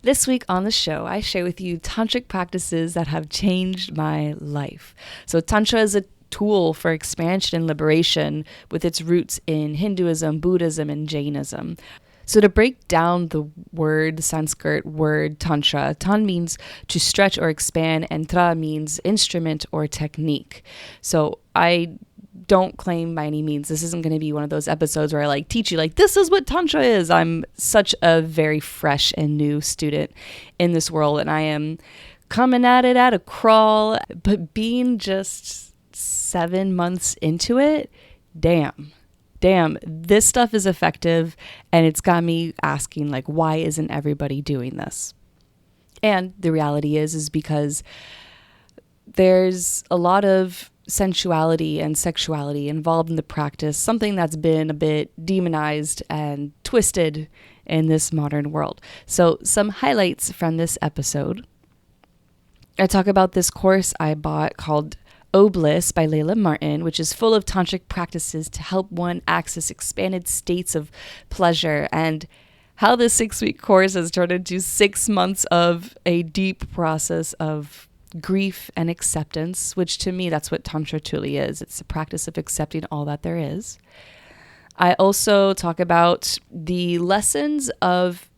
This week on the show, I share with you tantric practices that have changed my life. So Tantra is a tool for expansion and liberation with its roots in Hinduism, Buddhism, and Jainism. So to break down the Sanskrit word Tantra, Tan means to stretch or expand, and Tra means instrument or technique. So I don't claim by any means this isn't going to be one of those episodes where I teach you this is what Tantra is. I'm such a very fresh and new student in this world, and I am coming at it at a crawl, but being just 7 months into it, damn, this stuff is effective, and it's got me asking why isn't everybody doing this? And the reality is because there's a lot of sensuality and sexuality involved in the practice, something that's been a bit demonized and twisted in this modern world. So some highlights from this episode. I talk about this course I bought called O-Bliss by Layla Martin, which is full of tantric practices to help one access expanded states of pleasure, and how this 6-week course has turned into 6 months of a deep process of grief and acceptance, which to me, that's what Tantra truly is. It's a practice of accepting all that there is. I also talk about the lessons of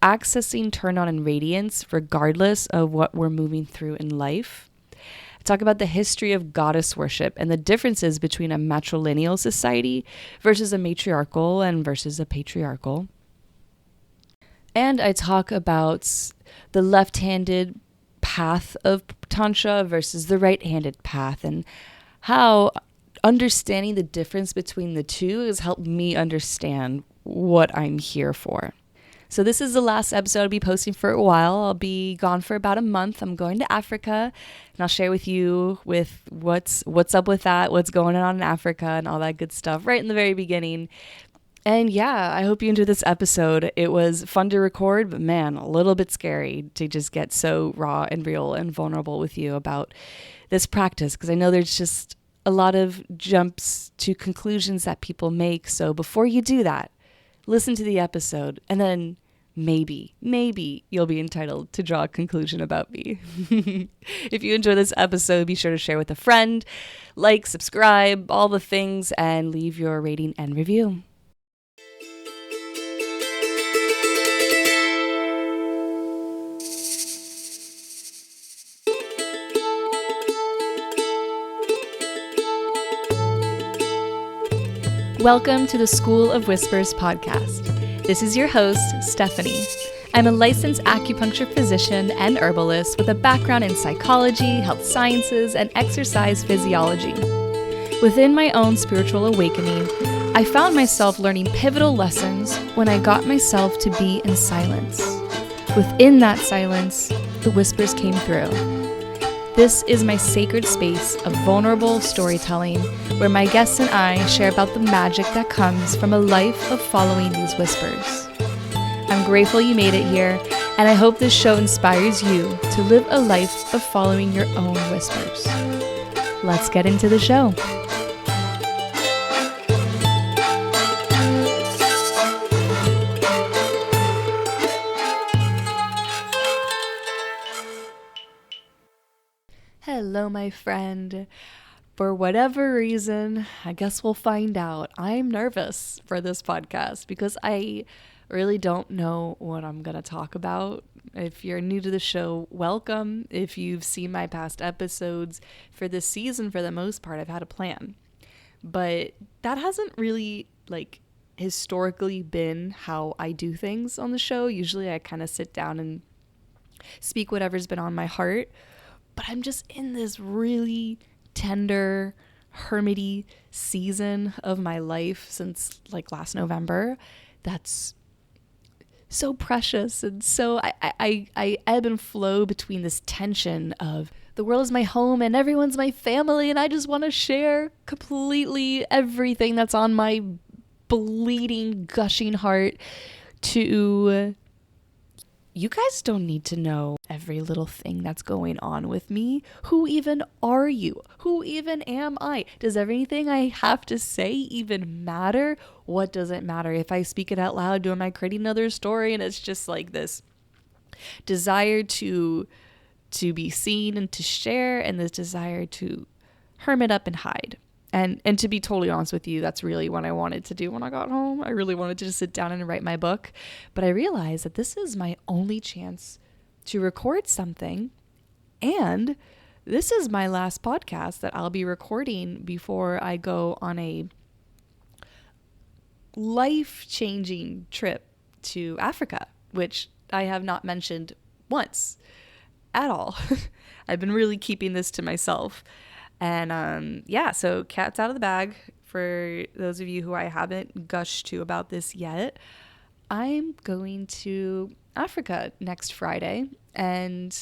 accessing turn on and radiance regardless of what we're moving through in life. I talk about the history of goddess worship and the differences between a matrilineal society versus a matriarchal and versus a patriarchal. And I talk about the left-handed path of Tantra versus the right-handed path, and how understanding the difference between the two has helped me understand what I'm here for. So this is the last episode I'll be posting for a while. I'll be gone for about a month. I'm going to Africa, and I'll share with you what's up with that, what's going on in Africa, and all that good stuff right in the very beginning. And yeah, I hope you enjoyed this episode. It was fun to record, but man, a little bit scary to just get so raw and real and vulnerable with you about this practice, because I know there's just a lot of jumps to conclusions that people make. So before you do that, listen to the episode, and then maybe you'll be entitled to draw a conclusion about me. If you enjoy this episode, be sure to share with a friend, subscribe, all the things, and leave your rating and review. Welcome to the School of Whispers podcast. This is your host, Stephanie. I'm a licensed acupuncture physician and herbalist with a background in psychology, health sciences, and exercise physiology. Within my own spiritual awakening, I found myself learning pivotal lessons when I got myself to be in silence. Within that silence, the whispers came through. This is my sacred space of vulnerable storytelling where my guests and I share about the magic that comes from a life of following these whispers. I'm grateful you made it here, and I hope this show inspires you to live a life of following your own whispers. Let's get into the show. Hello, my friend. For whatever reason, I guess we'll find out. I'm nervous for this podcast because I really don't know what I'm going to talk about. If you're new to the show, welcome. If you've seen my past episodes for this season, for the most part, I've had a plan. But that hasn't really, historically been how I do things on the show. Usually I kind of sit down and speak whatever's been on my heart. But I'm just in this really tender, hermity season of my life since last November. That's so precious. And so I ebb and flow between this tension of the world is my home and everyone's my family, and I just want to share completely everything that's on my bleeding, gushing heart to you guys don't need to know every little thing that's going on with me. Who even are you? Who even am I? Does everything I have to say even matter? What does it matter if I speak it out loud? Am I creating another story? And it's just this desire to be seen and to share, and this desire to hermit up and hide. And to be totally honest with you, that's really what I wanted to do when I got home. I really wanted to just sit down and write my book. But I realized that this is my only chance to record something. And this is my last podcast that I'll be recording before I go on a life-changing trip to Africa, which I have not mentioned once at all. I've been really keeping this to myself. And so cat's out of the bag for those of you who I haven't gushed to about this yet. I'm going to Africa next Friday. And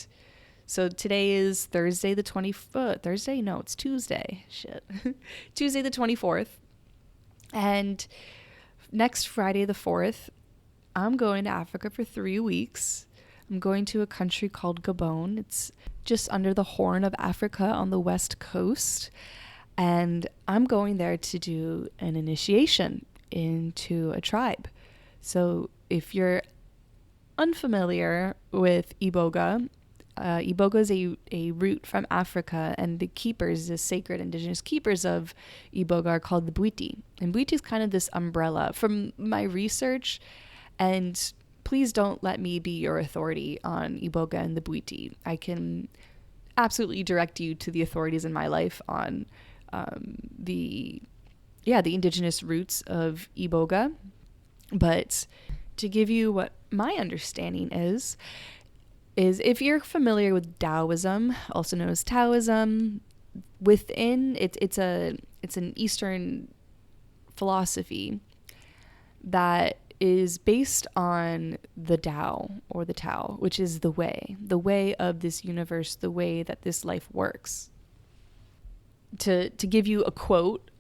so today is Thursday the 24th. Thursday? No, it's Tuesday. Shit. Tuesday the 24th. And next Friday the 4th, I'm going to Africa for 3 weeks. I'm going to a country called Gabon. It's just under the Horn of Africa on the west coast. And I'm going there to do an initiation into a tribe. So if you're unfamiliar with Iboga, Iboga is a root from Africa, and the keepers, the sacred indigenous keepers of Iboga, are called the Bwiti. And Bwiti is kind of this umbrella. From my research, and please don't let me be your authority on Iboga and the Bwiti. I can absolutely direct you to the authorities in my life on the indigenous roots of Iboga. But to give you what my understanding is if you're familiar with Taoism, also known as Taoism, within it's an Eastern philosophy that is based on the Tao, or the Tao, which is the way of this universe, the way that this life works. To give you a quote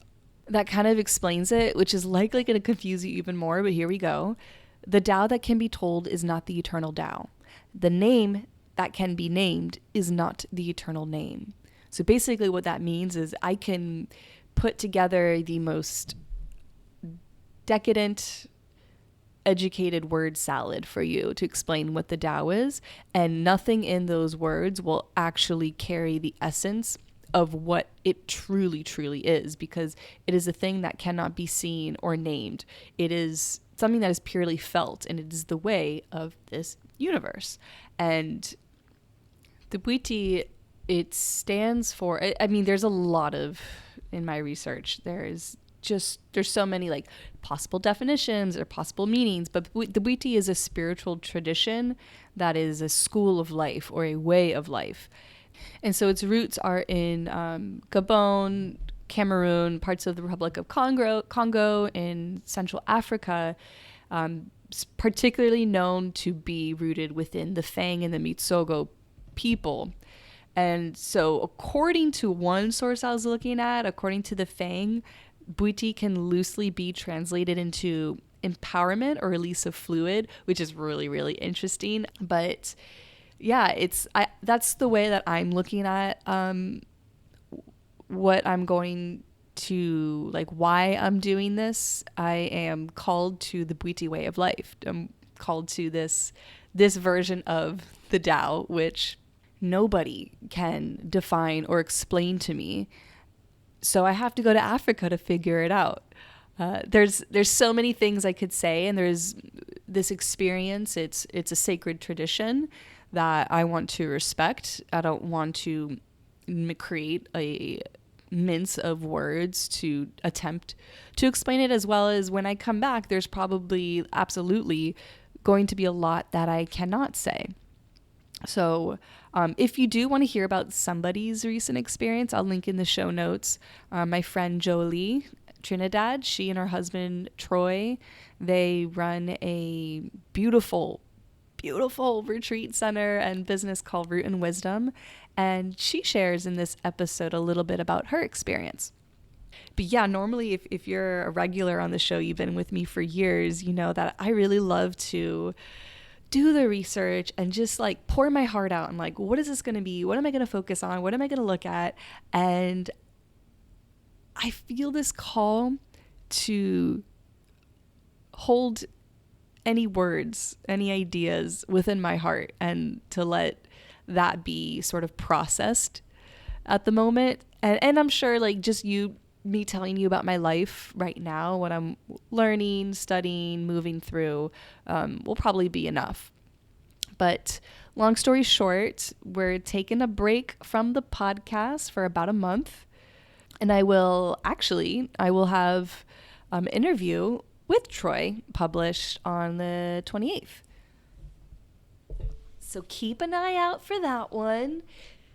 that kind of explains it, which is likely going to confuse you even more, but here we go. The Tao that can be told is not the eternal Tao. The name that can be named is not the eternal name. So basically what that means is I can put together the most decadent, educated word salad for you to explain what the Tao is, and nothing in those words will actually carry the essence of what it truly, truly is, because it is a thing that cannot be seen or named. It is something that is purely felt, and it is the way of this universe. And the Bwiti, it stands for, I mean, there's a lot of, in my research, there's so many like possible definitions or possible meanings, but the Bwiti is a spiritual tradition that is a school of life or a way of life. And so its roots are in Gabon, Cameroon, parts of the Republic of Congo in Central Africa, particularly known to be rooted within the Fang and the Mitsogo people. And so according to one source I was looking at, according to the Fang, Bwiti can loosely be translated into empowerment or release of fluid, which is really, really interesting. But yeah, that's the way that I'm looking at what I'm going to, like, why I'm doing this. I am called to the Bwiti way of life. I'm called to this version of the Tao, which nobody can define or explain to me. So I have to go to Africa to figure it out. There's so many things I could say, and there's this experience. It's a sacred tradition that I want to respect. I don't want to create a mince of words to attempt to explain it, as well as when I come back, there's probably absolutely going to be a lot that I cannot say. So if you do want to hear about somebody's recent experience, I'll link in the show notes. My friend Jolie, Trinidad, she and her husband Troy, they run a beautiful retreat center and business called Root and Wisdom. And she shares in this episode a little bit about her experience. But yeah, normally if you're a regular on the show, you've been with me for years, you know that I really love to do the research and just like pour my heart out and like, what is this going to be? What am I going to focus on? What am I going to look at? And I feel this call to hold any words, any ideas within my heart, and to let that be sort of processed at the moment. And I'm sure like just me telling you about my life right now, what I'm learning, studying, moving through, will probably be enough. But long story short, we're taking a break from the podcast for about a month. And I will have an interview with Troy published on the 28th. So keep an eye out for that one.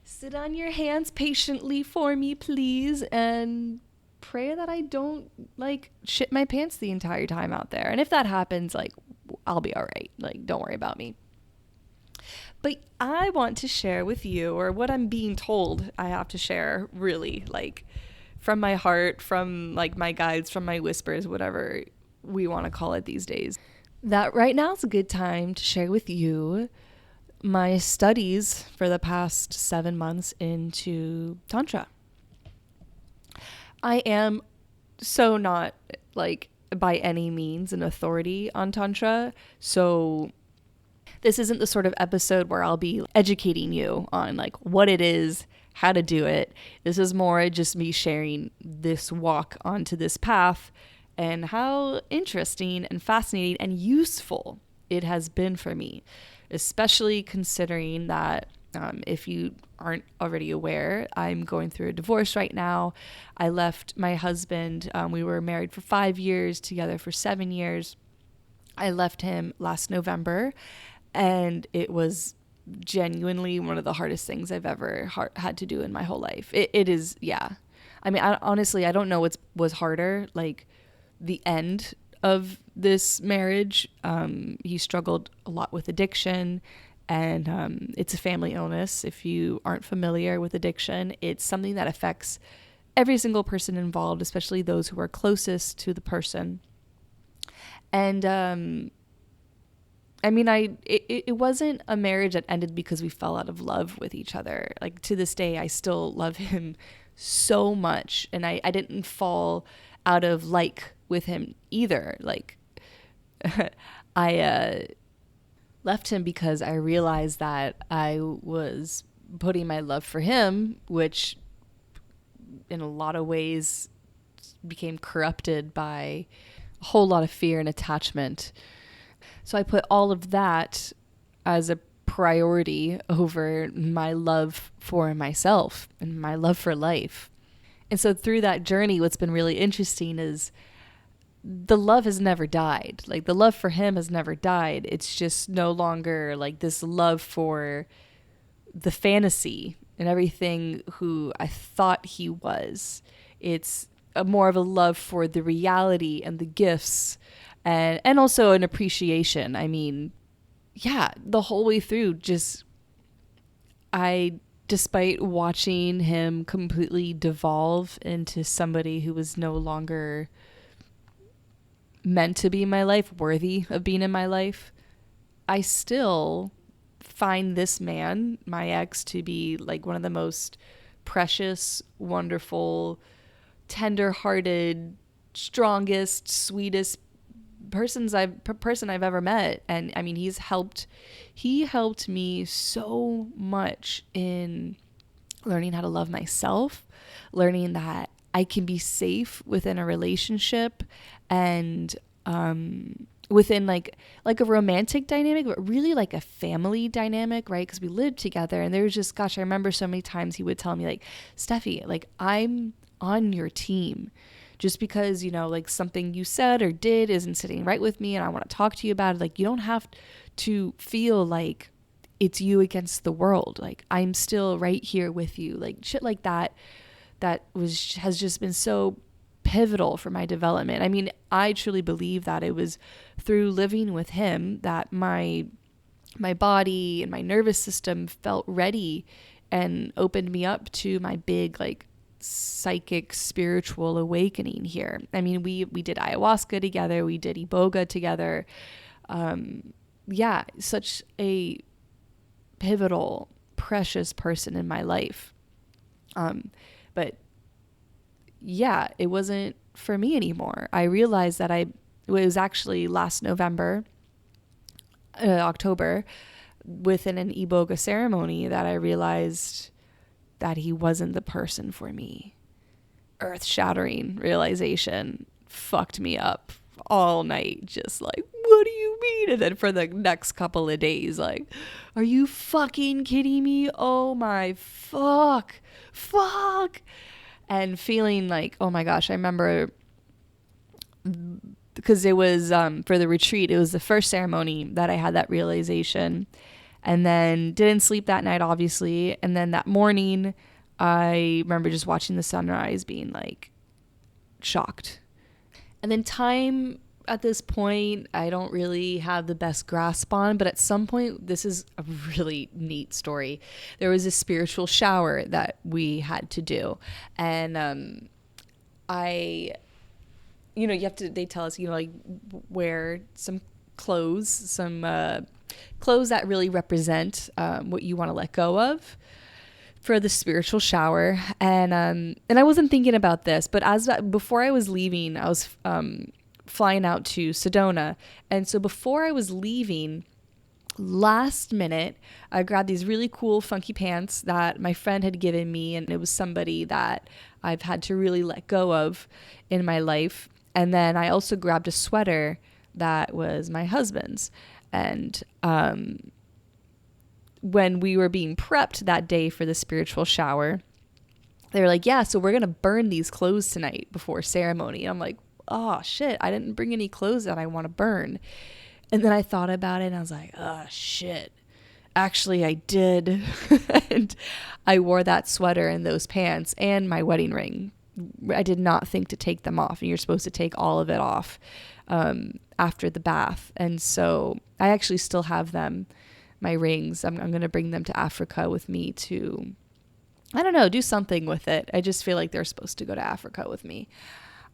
Sit on your hands patiently for me, please, and pray that I don't like shit my pants the entire time out there. And if that happens, like, I'll be all right. Like, don't worry about me. But I want to share with you, or what I'm being told I have to share, really, like, from my heart, from like my guides, from my whispers, whatever we want to call it these days, that right now is a good time to share with you my studies for the past 7 months into Tantra. I am so not like by any means an authority on Tantra, so this isn't the sort of episode where I'll be educating you on like what it is, how to do it. This is more just me sharing this walk onto this path and how interesting and fascinating and useful it has been for me, especially considering that if you aren't already aware, I'm going through a divorce right now. I left my husband. We were married for 5 years, together for 7 years. I left him last November, and it was genuinely one of the hardest things I've ever had to do in my whole life. It is, yeah. I mean, honestly, I don't know what was harder, like the end of this marriage. He struggled a lot with addiction, and it's a family illness. If you aren't familiar with addiction, it's something that affects every single person involved, especially those who are closest to the person. And I mean, it wasn't a marriage that ended because we fell out of love with each other. Like, to this day, I still love him so much. And I didn't fall out of like with him either. Like, I left him because I realized that I was putting my love for him, which in a lot of ways became corrupted by a whole lot of fear and attachment. So I put all of that as a priority over my love for myself and my love for life. And so through that journey, what's been really interesting is the love has never died. Like, the love for him has never died. It's just no longer like this love for the fantasy and everything who I thought he was. It's more of a love for the reality and the gifts, and also an appreciation. I mean, yeah, the whole way through, just despite watching him completely devolve into somebody who was no longer meant to be in my life, worthy of being in my life, I still find this man, my ex, to be like one of the most precious, wonderful, tender-hearted, strongest, sweetest person I've ever met. And I mean, he helped me so much in learning how to love myself, learning that I can be safe within a relationship and within like a romantic dynamic, but really like a family dynamic, right? Because we lived together, and there was just, gosh, I remember so many times he would tell me like, Steffi, like, I'm on your team. Just because, you know, like something you said or did isn't sitting right with me and I want to talk to you about it, like, you don't have to feel like it's you against the world. Like, I'm still right here with you. Like, shit like that has just been so pivotal for my development. I mean, I truly believe that it was through living with him that my body and my nervous system felt ready and opened me up to my big, like, psychic spiritual awakening here. I mean, we did ayahuasca together, we did iboga together. Yeah, such a pivotal, precious person in my life. But yeah, it wasn't for me anymore. I realized that it was actually last November. October, within an iboga ceremony, that I realized that he wasn't the person for me. Earth-shattering realization fucked me up all night, just like, what do you mean? And then for the next couple of days, like, are you fucking kidding me? Oh my fuck. And feeling like, oh my gosh, I remember, because it was for the retreat, it was the first ceremony that I had that realization, and then didn't sleep that night, obviously. And then that morning, I remember just watching the sunrise, being like shocked. And then time at this point, I don't really have the best grasp on, but at some point, this is a really neat story. There was a spiritual shower that we had to do. And they tell us, like, wear some clothes, clothes that really represent what you want to let go of for the spiritual shower. And I wasn't thinking about this, but before I was leaving, I was flying out to Sedona. And so before I was leaving, last minute, I grabbed these really cool funky pants that my friend had given me, and it was somebody that I've had to really let go of in my life. And then I also grabbed a sweater that was my husband's. And when we were being prepped that day for the spiritual shower, they were like, yeah, so we're going to burn these clothes tonight before ceremony. And I'm like, oh shit, I didn't bring any clothes that I want to burn. And then I thought about it and I was like, oh shit, actually I did. And I wore that sweater and those pants and my wedding ring. I did not think to take them off, and you're supposed to take all of it off after the bath. And so I actually still have them, my rings. I'm going to bring them to Africa with me to, I don't know, do something with it. I just feel like they're supposed to go to Africa with me.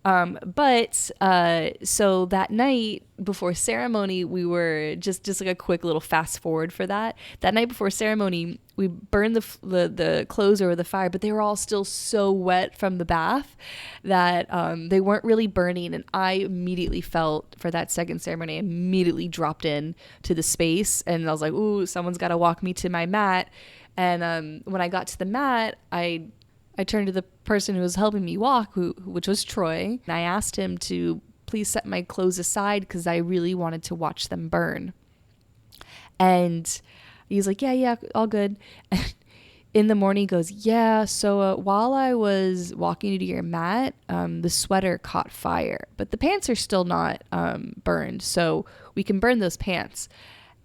So that night before ceremony, we were just like a quick little fast forward for that. That night before ceremony, we burned the clothes over the fire, but they were all still so wet from the bath that they weren't really burning. And I immediately felt, for that second ceremony, I immediately dropped in to the space, and I was like, ooh, someone's got to walk me to my mat. And when I got to the mat, I turned to the person who was helping me walk, which was Troy, and I asked him to please set my clothes aside because I really wanted to watch them burn. And he's like, yeah, all good. In the morning, he goes, yeah, so while I was walking you to your mat, the sweater caught fire, but the pants are still not burned, so we can burn those pants.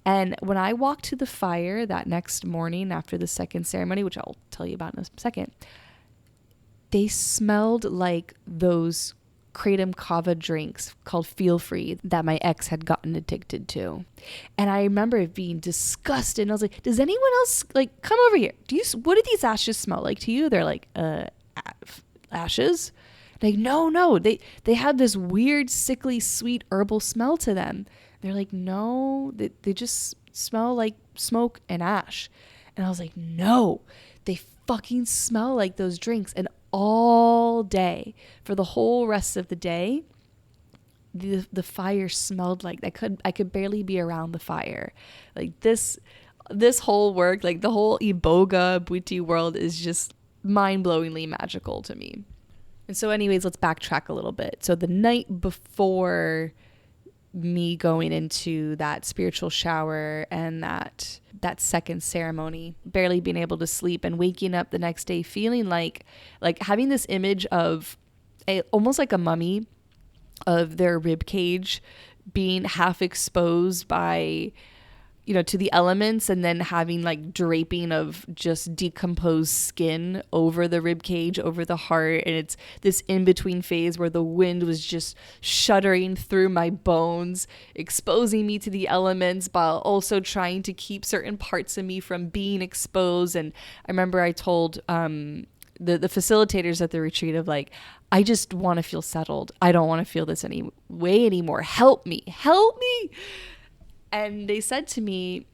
And when I walked to the fire that next morning after the second ceremony, which I'll tell you about in a second, they smelled like those kratom kava drinks called Feel Free that my ex had gotten addicted to. And I remember being disgusted. And I was like, does anyone else, like, come over here? What do these ashes smell like to you? They're like, ashes? Like, no. They had this weird, sickly, sweet herbal smell to them. They're like, no, they just smell like smoke and ash. And I was like, no, they fucking smell like those drinks. And all day, for the whole rest of the day, the fire smelled like I could barely be around the fire. Like this whole work, like the whole Iboga Bwiti world is just mind-blowingly magical to me. And so anyways, let's backtrack a little bit. So the night before me going into that spiritual shower and that second ceremony, barely being able to sleep and waking up the next day feeling like having this image of almost like a mummy, of their rib cage being half exposed by, to the elements, and then having like draping of just decomposed skin over the rib cage, over the heart. And it's this in-between phase where the wind was just shuddering through my bones, exposing me to the elements, while also trying to keep certain parts of me from being exposed. And I remember I told the facilitators at the retreat of like, I just want to feel settled. I don't want to feel this any way anymore. Help me. And they said to me,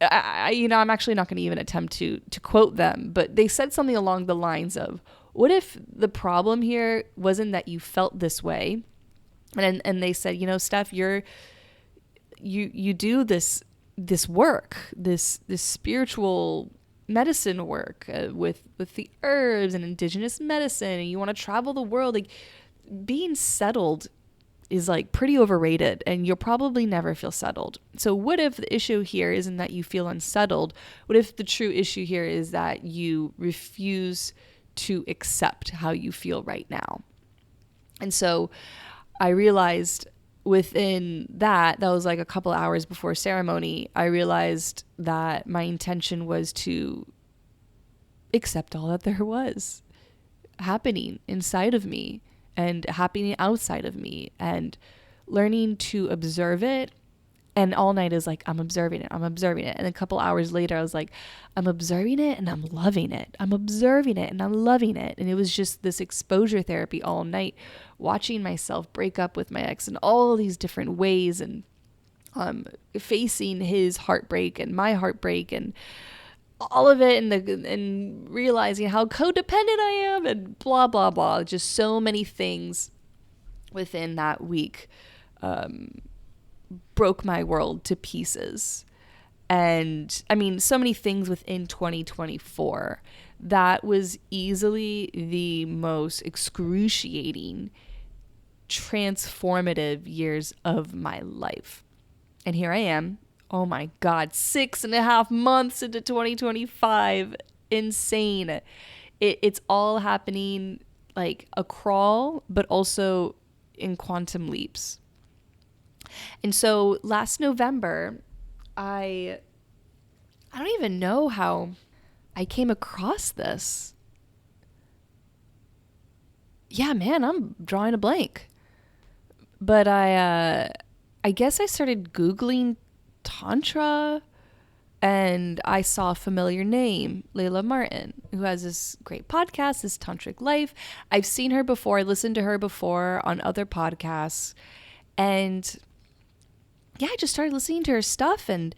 I'm actually not going to even attempt to quote them, but they said something along the lines of, what if the problem here wasn't that you felt this way? And they said, Steph, you're you do this work, this spiritual medicine work with the herbs and indigenous medicine, and you want to travel the world. Like, being settled is like pretty overrated, and you'll probably never feel settled. So what if the issue here isn't that you feel unsettled? What if the true issue here is that you refuse to accept how you feel right now? And so I realized within that was like a couple hours before ceremony, I realized that my intention was to accept all that there was happening inside of me and happening outside of me, and learning to observe it. And all night is like, I'm observing it. And a couple hours later, I was like, I'm observing it and I'm loving it. I'm observing it and I'm loving it. And it was just this exposure therapy all night, watching myself break up with my ex in all these different ways, and facing his heartbreak and my heartbreak and all of it, and realizing how codependent I am, and blah, blah, blah. Just so many things within that week broke my world to pieces. And I mean, so many things within 2024. That was easily the most excruciating, transformative years of my life. And here I am. Oh my God, 6.5 months into 2025. Insane. It's all happening like a crawl, but also in quantum leaps. And so last November, I don't even know how I came across this. Yeah, man, I'm drawing a blank. But I guess I started Googling Tantra, and I saw a familiar name, Layla Martin, who has this great podcast, this Tantric Life. I've seen her before. I listened to her before on other podcasts. And yeah, I just started listening to her stuff, and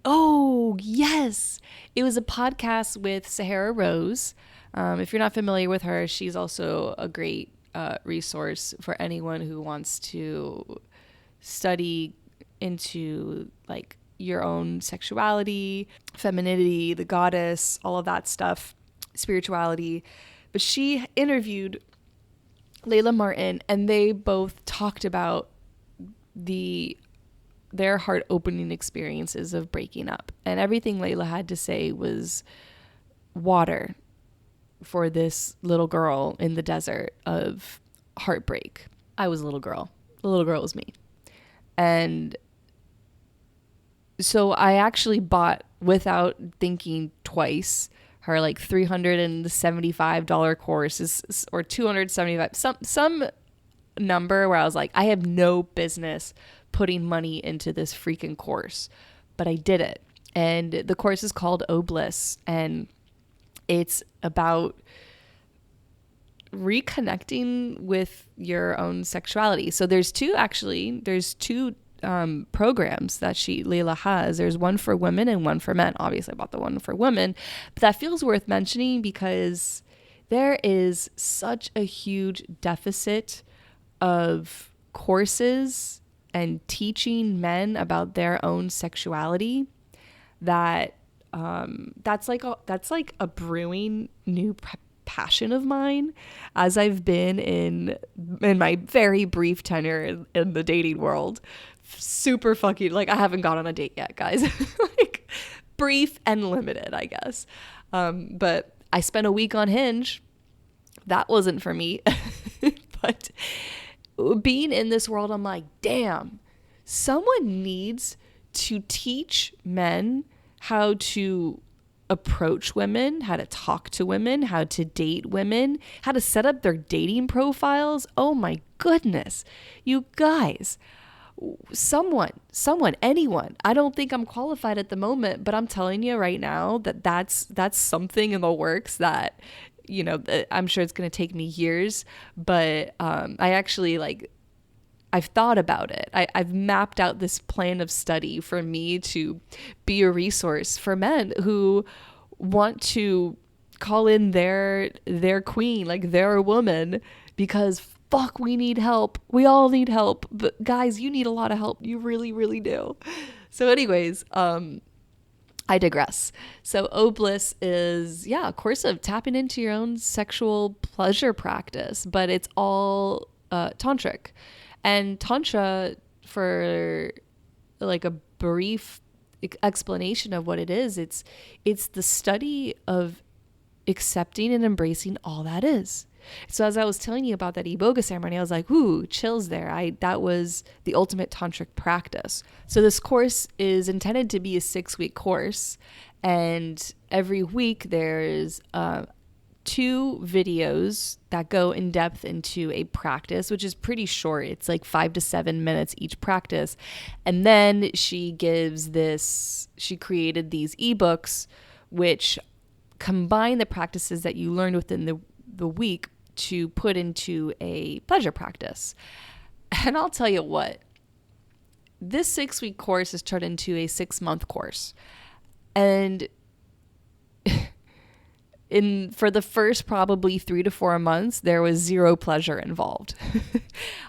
oh, yes. It was a podcast with Sahara Rose. If you're not familiar with her, she's also a great resource for anyone who wants to study into like your own sexuality, femininity, the goddess, all of that stuff, spirituality. But she interviewed Layla Martin, and they both talked about their heart-opening experiences of breaking up. And everything Layla had to say was water for this little girl in the desert of heartbreak. I was a little girl. The little girl was me. And so I actually bought, without thinking twice, her like $375 course, or $275, some number where I was like, I have no business putting money into this freaking course, but I did it. And the course is called O-Bliss, and it's about reconnecting with your own sexuality. So there's two programs that Layla has. There's one for women and one for men. Obviously I bought the one for women, but that feels worth mentioning because there is such a huge deficit of courses and teaching men about their own sexuality that that's like a brewing new passion of mine, as I've been in my very brief tenure in the dating world. Super fucking, like, I haven't gone on a date yet, guys. Like, brief and limited, I guess. But I spent a week on Hinge. That wasn't for me. But being in this world, I'm like, damn, someone needs to teach men how to approach women, how to talk to women, how to date women, how to set up their dating profiles. Oh my goodness, you guys, someone, anyone. I don't think I'm qualified at the moment, but I'm telling you right now that's something in the works that, you know, I'm sure it's going to take me years, but I actually, like, I've thought about it. I've mapped out this plan of study for me to be a resource for men who want to call in their queen, like their woman, because fuck, we need help. We all need help. But guys, you need a lot of help. You really, really do. So anyways, I digress. So O-Bliss is, a course of tapping into your own sexual pleasure practice, but it's all tantric. And Tantra, for like a brief explanation of what it is, it's the study of accepting and embracing all that is. So as I was telling you about that iboga ceremony, I was like, ooh, chills there. That was the ultimate tantric practice. So this course is intended to be a 6-week course. And every week there's 2 videos that go in depth into a practice, which is pretty short. It's like 5 to 7 minutes each practice. And then she created these ebooks, which combine the practices that you learned within the week to put into a pleasure practice. And I'll tell you what, this 6-week course has turned into a 6-month course. And for the first probably 3 to 4 months, there was zero pleasure involved.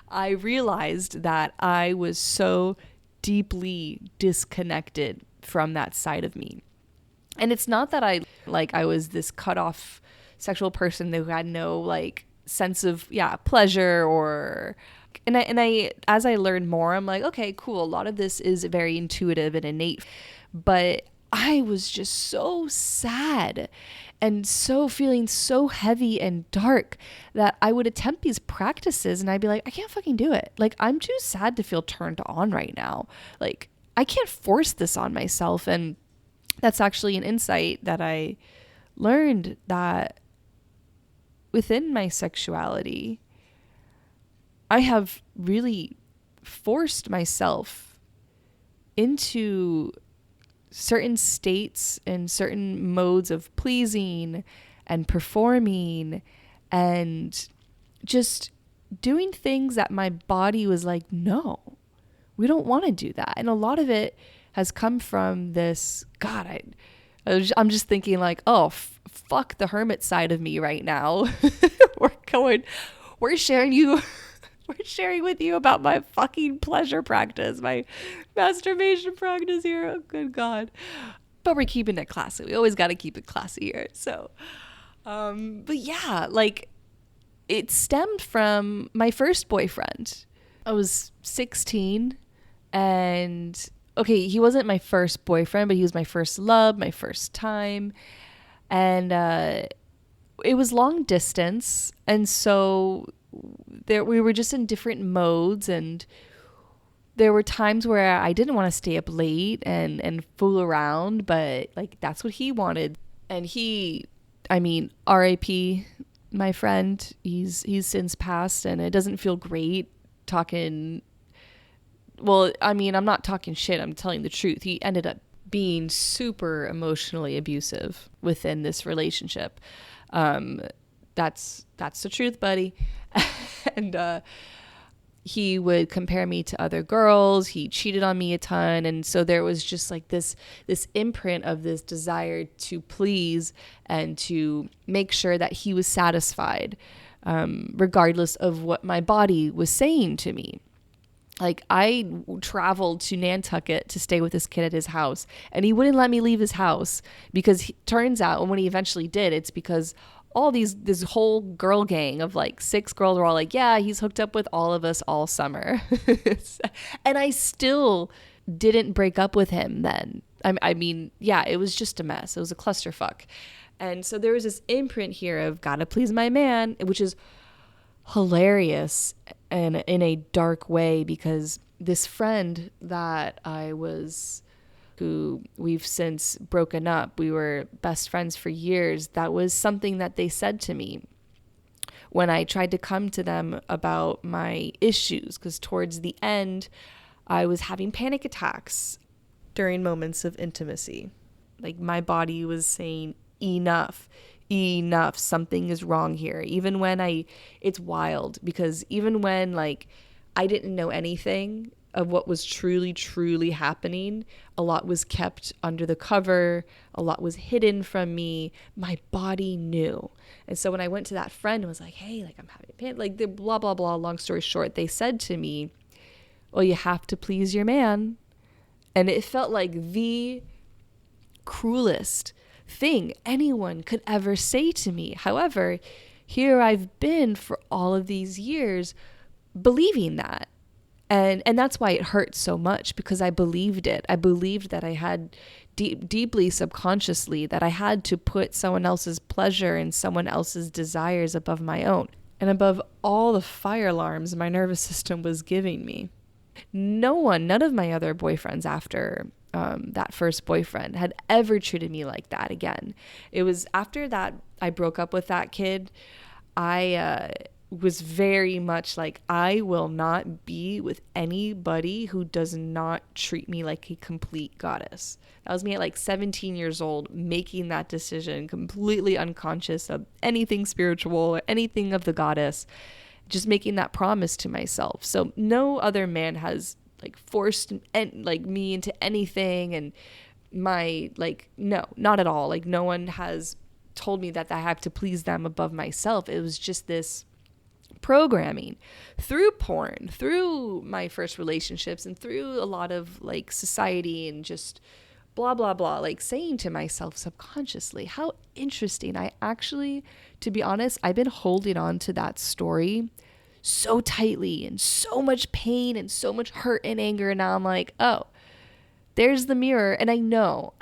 I realized that I was so deeply disconnected from that side of me. And it's not that I was this cut off sexual person who had no like sense of pleasure and I as I learned more, I'm like, okay, cool, a lot of this is very intuitive and innate, but I was just so sad and so feeling so heavy and dark that I would attempt these practices and I'd be like, I can't fucking do it. Like, I'm too sad to feel turned on right now. Like, I can't force this on myself. And that's actually an insight that I learned, that within my sexuality, I have really forced myself into certain states and certain modes of pleasing and performing and just doing things that my body was like, no, we don't want to do that. And a lot of it has come from this, God, I'm just thinking like, oh, fuck the hermit side of me right now. we're sharing with you about my fucking pleasure practice, my masturbation practice here. Oh, good God. But we're keeping it classy. We always got to keep it classy here. So, but yeah, like, it stemmed from my first boyfriend. I was 16 and okay, he wasn't my first boyfriend, but he was my first love, my first time. And it was long distance. And so we were just in different modes, and there were times where I didn't want to stay up late and fool around, but like, that's what he wanted. And R.I.P. my friend, he's since passed, and it doesn't feel great talking. Well, I'm not talking shit. I'm telling the truth. He ended up being super emotionally abusive within this relationship. That's the truth, buddy. And he would compare me to other girls. He cheated on me a ton. And so there was just like this imprint of this desire to please and to make sure that he was satisfied, regardless of what my body was saying to me. Like, I traveled to Nantucket to stay with this kid at his house, and he wouldn't let me leave his house because turns out, when he eventually did, it's because this whole girl gang of like 6 girls were all like, yeah, he's hooked up with all of us all summer. And I still didn't break up with him then. It was just a mess. It was a clusterfuck. And so there was this imprint here of gotta please my man, which is hilarious and in a dark way, because this friend that who we've since broken up, we were best friends for years, that was something that they said to me when I tried to come to them about my issues, because towards the end I was having panic attacks during moments of intimacy. Like, my body was saying, enough, something is wrong here. Even when it's wild, because even when like I didn't know anything, of what was truly, truly happening. A lot was kept under the cover. A lot was hidden from me. My body knew. And so when I went to that friend and was like, hey, like I'm having a pain, like the blah, blah, blah, long story short, they said to me, well, you have to please your man. And it felt like the cruelest thing anyone could ever say to me. However, here I've been for all of these years believing that. And that's why it hurt so much, because I believed it. I believed that I had deeply subconsciously that I had to put someone else's pleasure and someone else's desires above my own and above all the fire alarms my nervous system was giving me. None of my other boyfriends after that first boyfriend had ever treated me like that again. It was after that I broke up with that kid, I was very much like, I will not be with anybody who does not treat me like a complete goddess. That was me at like 17 years old, making that decision, completely unconscious of anything spiritual or anything of the goddess, just making that promise to myself. So no other man has like forced like me into anything, and no, not at all. Like no one has told me that I have to please them above myself. It was just this programming through porn, through my first relationships, and through a lot of like society and just blah, blah, blah, like saying to myself subconsciously, how interesting. I actually, to be honest, I've been holding on to that story so tightly and so much pain and so much hurt and anger. And now I'm like, oh, there's the mirror. And I know,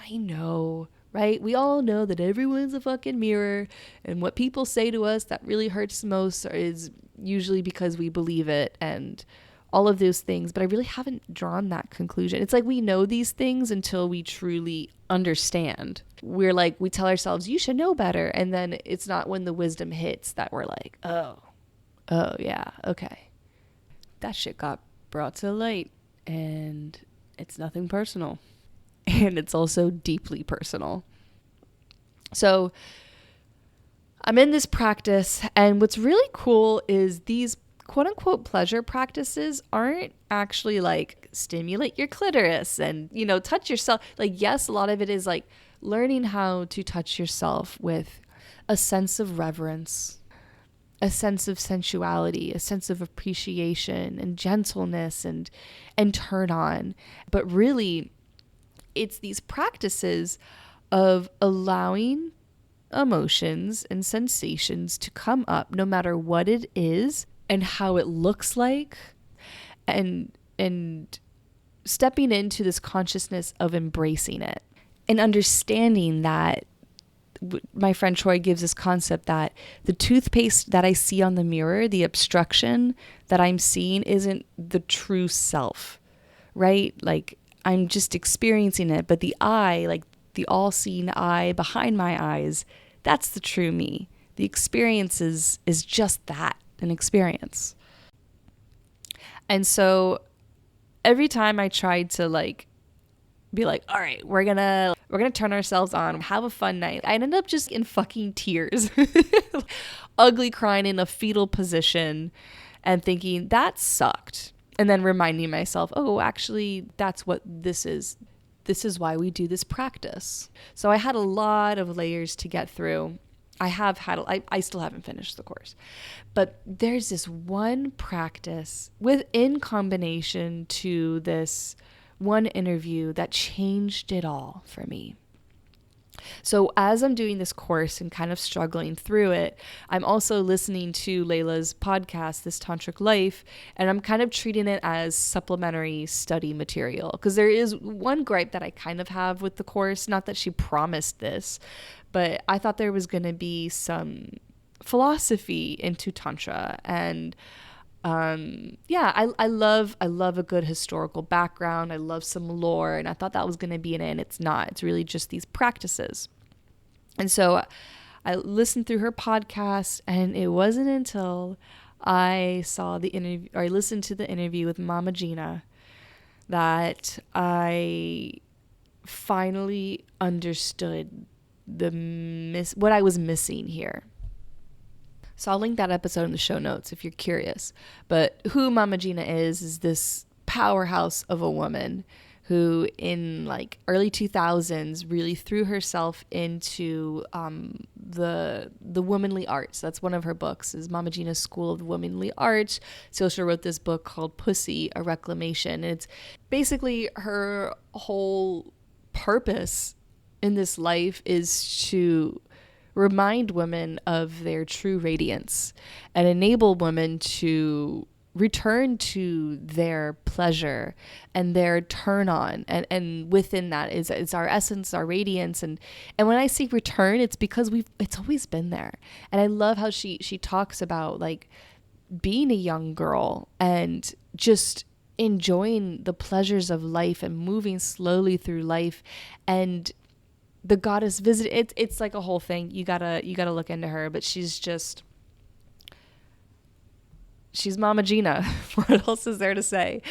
right? We all know that everyone's a fucking mirror, and what people say to us that really hurts most is usually because we believe it and all of those things. But I really haven't drawn that conclusion. It's like we know these things until we truly understand. We're like, we tell ourselves, you should know better. And then it's not when the wisdom hits that we're like, oh yeah, okay. That shit got brought to light, and it's nothing personal. And it's also deeply personal. So I'm in this practice, and what's really cool is these quote unquote pleasure practices aren't actually like stimulate your clitoris and, touch yourself. Like, yes, a lot of it is like learning how to touch yourself with a sense of reverence, a sense of sensuality, a sense of appreciation and gentleness and turn on. But really, it's these practices of allowing emotions and sensations to come up no matter what it is and how it looks like, and stepping into this consciousness of embracing it and understanding that my friend Troy gives this concept that the toothpaste that I see on the mirror, the obstruction that I'm seeing, isn't the true self, right? Like, I'm just experiencing it, but the eye, like the all-seeing eye behind my eyes, that's the true me. The experience is just that, an experience. And so every time I tried to like be like, all right, we're gonna turn ourselves on, have a fun night, I ended up just in fucking tears, ugly crying in a fetal position and thinking that sucked. And then reminding myself, oh, actually, that's what this is. This is why we do this practice. So I had a lot of layers to get through. I still haven't finished the course. But there's this one practice in combination to this one interview that changed it all for me. So as I'm doing this course and kind of struggling through it, I'm also listening to Layla's podcast, This Tantric Life, and I'm kind of treating it as supplementary study material. Because there is one gripe that I kind of have with the course, not that she promised this, but I thought there was going to be some philosophy into Tantra. And I love a good historical background. I love some lore, and I thought that was going to be in it, and it's not. It's really just these practices. And so I listened through her podcast, and it wasn't until I saw the interview, or I listened to the interview with Mama Gina, that I finally understood what I was missing here. So I'll link that episode in the show notes if you're curious. But who Mama Gina is this powerhouse of a woman who in like early 2000s really threw herself into the womanly arts. That's one of her books, is Mama Gina's School of the Womanly Arts. She also wrote this book called Pussy, A Reclamation. And it's basically her whole purpose in this life is to remind women of their true radiance and enable women to return to their pleasure and their turn on, and within that is it's our essence, our radiance, and when I say return, it's because it's always been there. And I love how she talks about like being a young girl and just enjoying the pleasures of life and moving slowly through life, and the goddess visit. It's like a whole thing. You gotta look into her, but she's Mama Gina. What else is there to say?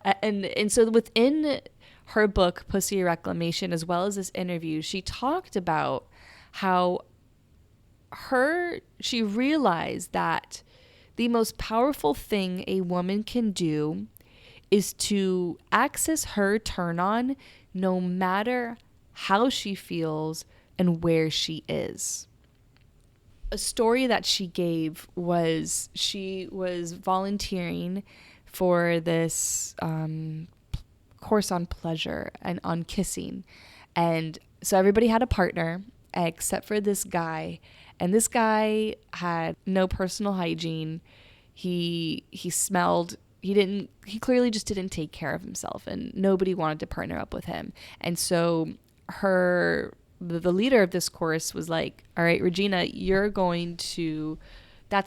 And so within her book, Pussy Reclamation, as well as this interview, she talked about how she realized that the most powerful thing a woman can do is to access her turn on no matter how she feels and where she is. A story that she gave was she was volunteering for this course on pleasure and on kissing. And so everybody had a partner except for this guy. And this guy had no personal hygiene. He smelled. He clearly just didn't take care of himself, and nobody wanted to partner up with him. And so the leader of this course was like, all right, Regina, that's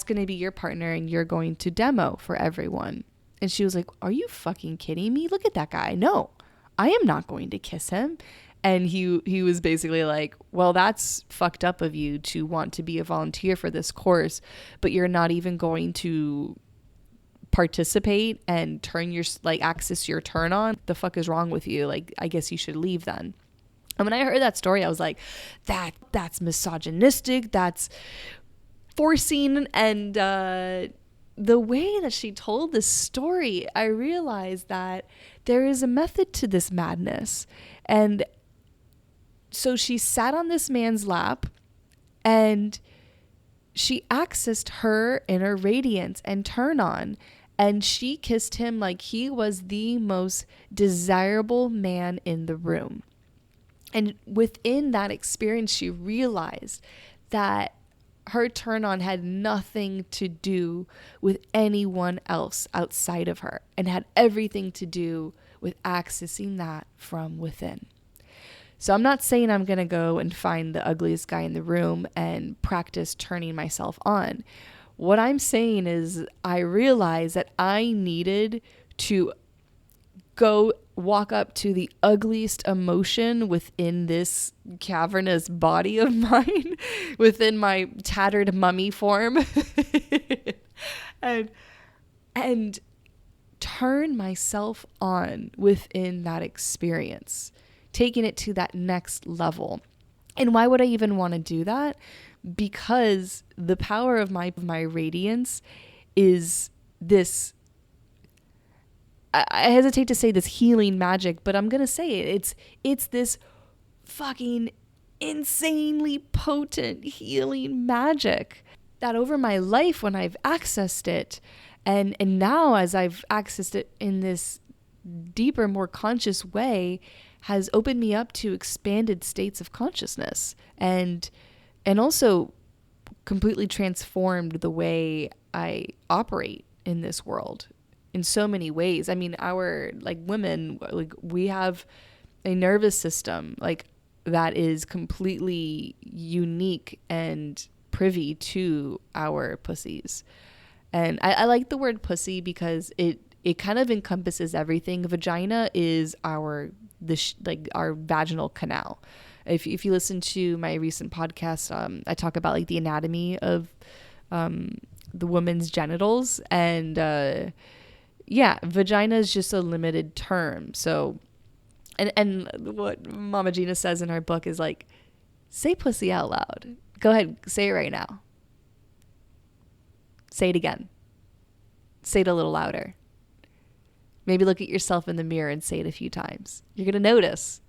going to be your partner, and you're going to demo for everyone. And she was like, are you fucking kidding me? Look at that guy. No, I am not going to kiss him. And he was basically like, well, that's fucked up of you to want to be a volunteer for this course, but you're not even going to participate and access your turn on. The fuck is wrong with you? Like, I guess you should leave then. And when I heard that story, I was like, that's misogynistic, that's forcing. And the way that she told this story, I realized that there is a method to this madness. And so she sat on this man's lap and she accessed her inner radiance and turn on. And she kissed him like he was the most desirable man in the room. And within that experience, she realized that her turn on had nothing to do with anyone else outside of her, and had everything to do with accessing that from within. So I'm not saying I'm going to go and find the ugliest guy in the room and practice turning myself on. What I'm saying is I realized that I needed to go walk up to the ugliest emotion within this cavernous body of mine, within my tattered mummy form, and turn myself on within that experience, taking it to that next level. And why would I even want to do that? Because the power of my radiance is this, I hesitate to say this healing magic, but I'm going to say it. It's this fucking insanely potent healing magic that over my life, when I've accessed it, and now as I've accessed it in this deeper, more conscious way, has opened me up to expanded states of consciousness, and also completely transformed the way I operate in this world in so many ways. I mean, our women, we have a nervous system that is completely unique and privy to our pussies. And I like the word pussy because it kind of encompasses everything. Vagina is our vaginal canal. If you listen to my recent podcast, I talk about the anatomy of the woman's genitals, and vagina is just a limited term. So, and what Mama Gina says in her book is say pussy out loud. Go ahead, say it right now. Say it again. Say it a little louder. Maybe look at yourself in the mirror and say it a few times. You're going to notice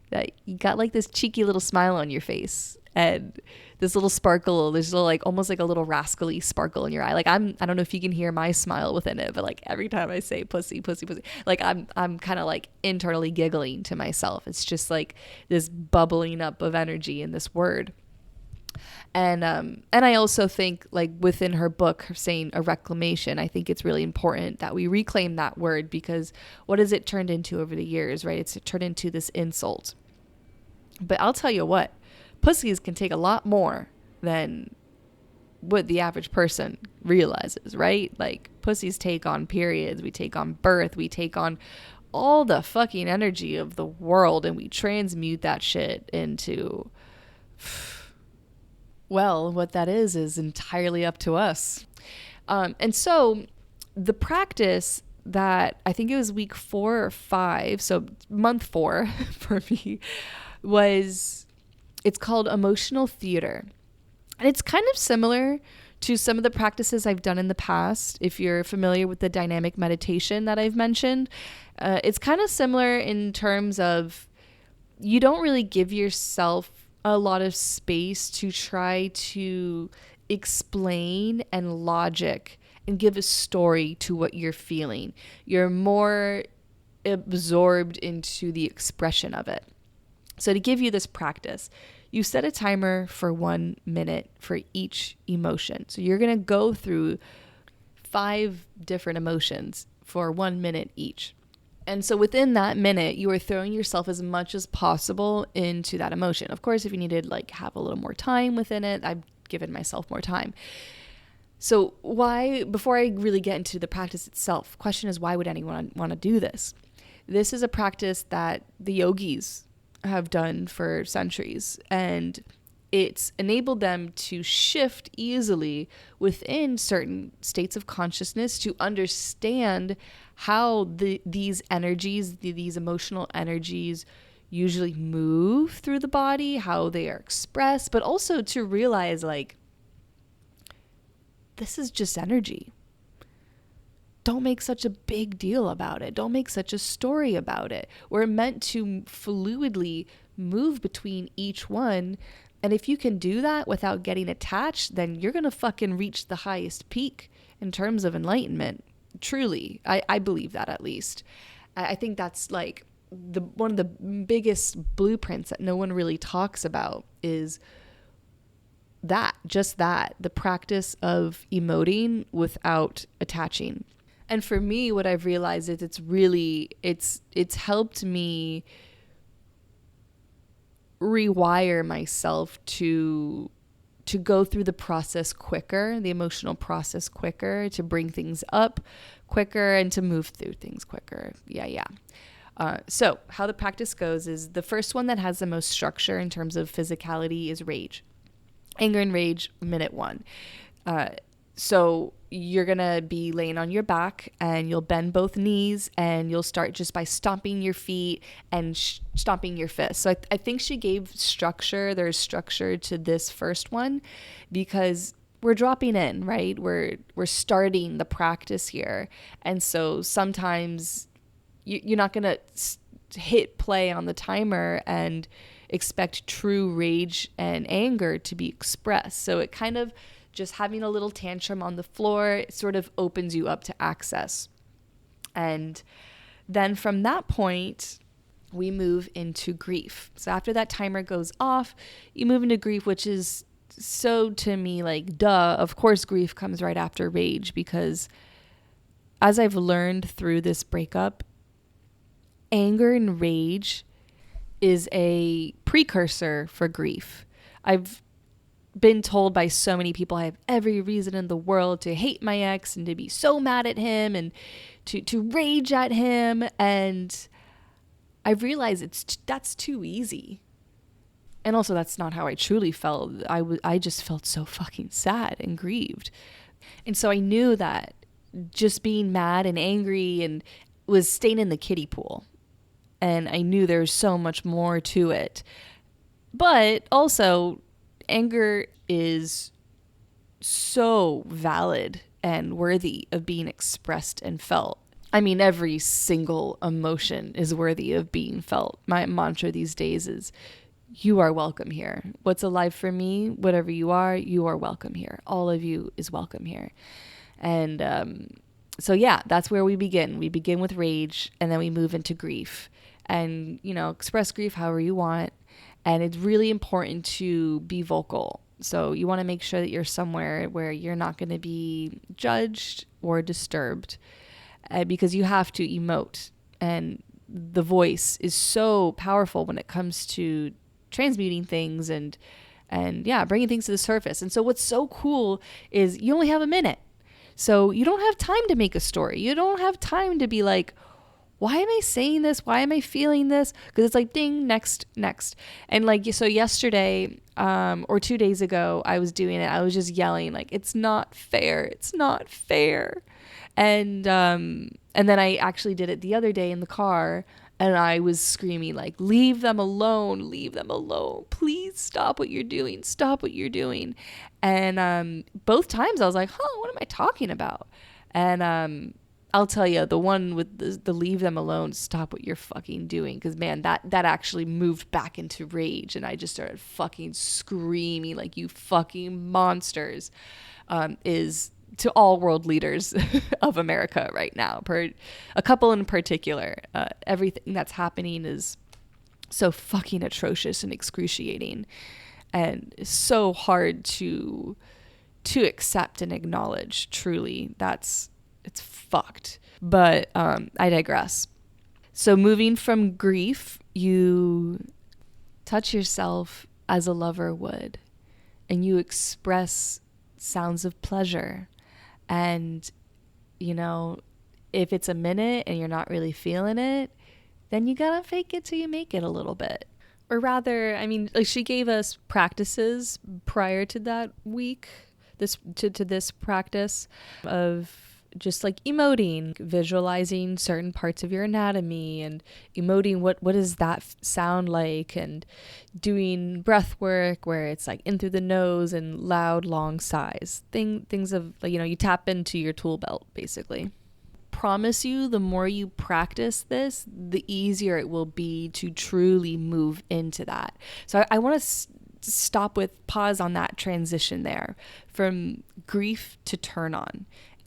that you got like this cheeky little smile on your face and this little sparkle. There's little, like almost like a little rascally sparkle in your eye. Like I don't know if you can hear my smile within it, but like every time I say pussy, pussy, pussy, like I'm kind of like internally giggling to myself. It's just like this bubbling up of energy in this word. And I also think, like within her book, her saying a reclamation, I think it's really important that we reclaim that word, because what has it turned into over the years, right? It's turned into this insult. But I'll tell you what, pussies can take a lot more than what the average person realizes, right? Like pussies take on periods, we take on birth, we take on all the fucking energy of the world, and we transmute that shit into... Well, what that is entirely up to us. And so the practice that I think it was week 4 or 5, so month 4 for me, it's called emotional theater. And it's kind of similar to some of the practices I've done in the past. If you're familiar with the dynamic meditation that I've mentioned, it's kind of similar in terms of you don't really give yourself a lot of space to try to explain and logic and give a story to what you're feeling. You're more absorbed into the expression of it. So to give you this practice, you set a timer for 1 minute for each emotion. So you're going to go through 5 different emotions for 1 minute each. And so within that minute, you are throwing yourself as much as possible into that emotion. Of course, if you needed like have a little more time within it, I've given myself more time. So before I really get into the practice itself, question is, why would anyone want to do this? This is a practice that the yogis have done for centuries, and it's enabled them to shift easily within certain states of consciousness to understand how these energies, these emotional energies usually move through the body, how they are expressed, but also to realize like, this is just energy. Don't make such a big deal about it. Don't make such a story about it. We're meant to fluidly move between each one. And if you can do that without getting attached, then you're going to fucking reach the highest peak in terms of enlightenment. Truly. I believe that, at least. I think that's like one of the biggest blueprints that no one really talks about is the practice of emoting without attaching. And for me, what I've realized is it's helped me rewire myself to go through the process quicker, the emotional process quicker, to bring things up quicker and to move through things quicker. Yeah. So how the practice goes is the first one that has the most structure in terms of physicality is rage. Anger and rage, minute 1. So you're going to be laying on your back and you'll bend both knees and you'll start just by stomping your feet and stomping your fists. So I think she gave structure. There's structure to this first one because we're dropping in, right? We're starting the practice here. And so sometimes you're not going to hit play on the timer and expect true rage and anger to be expressed. So it kind of just having a little tantrum on the floor sort of opens you up to access. And then from that point, we move into grief. So after that timer goes off, you move into grief, which is so to me like, duh, of course grief comes right after rage, because as I've learned through this breakup, anger and rage is a precursor for grief. I've been told by so many people I have every reason in the world to hate my ex and to be so mad at him and to rage at him, and I've realized that's too easy. And also that's not how I truly felt. I just felt so fucking sad and grieved. And so I knew that just being mad and angry and was staying in the kiddie pool. And I knew there was so much more to it. But also, anger is so valid and worthy of being expressed and felt. I mean, every single emotion is worthy of being felt. My mantra these days is, you are welcome here. What's alive for me, whatever you are welcome here. All of you is welcome here. And so yeah, that's where we begin. We begin with rage, and then we move into grief. And, express grief however you want. And it's really important to be vocal. So you want to make sure that you're somewhere where you're not going to be judged or disturbed, because you have to emote. And the voice is so powerful when it comes to transmuting things and bringing things to the surface. And so what's so cool is you only have a minute. So you don't have time to make a story. You don't have time to be like, why am I saying this? Why am I feeling this? Because it's like, ding, next. And so yesterday, or 2 days ago, I was doing it. I was just yelling like, it's not fair. It's not fair. And then I actually did it the other day in the car, and I was screaming like, leave them alone, please stop what you're doing, And both times I was like, what am I talking about? And I'll tell you, the one with the leave them alone, stop what you're fucking doing, because man, that actually moved back into rage, and I just started fucking screaming like, you fucking monsters, is to all world leaders of America right now, a couple in particular. Everything that's happening is so fucking atrocious and excruciating, and so hard to accept and acknowledge. Truly, it's fucked. But I digress. So moving from grief, you touch yourself as a lover would, and you express sounds of pleasure. And, if it's a minute and you're not really feeling it, then you gotta fake it till you make it a little bit. Or rather, she gave us practices prior to that week, this practice of just like emoting, visualizing certain parts of your anatomy and emoting what does that sound like, and doing breath work where it's like in through the nose and loud long sighs, things of you tap into your tool belt basically. Promise you, the more you practice this, the easier it will be to truly move into that. So I want to pause on that transition there from grief to turn on.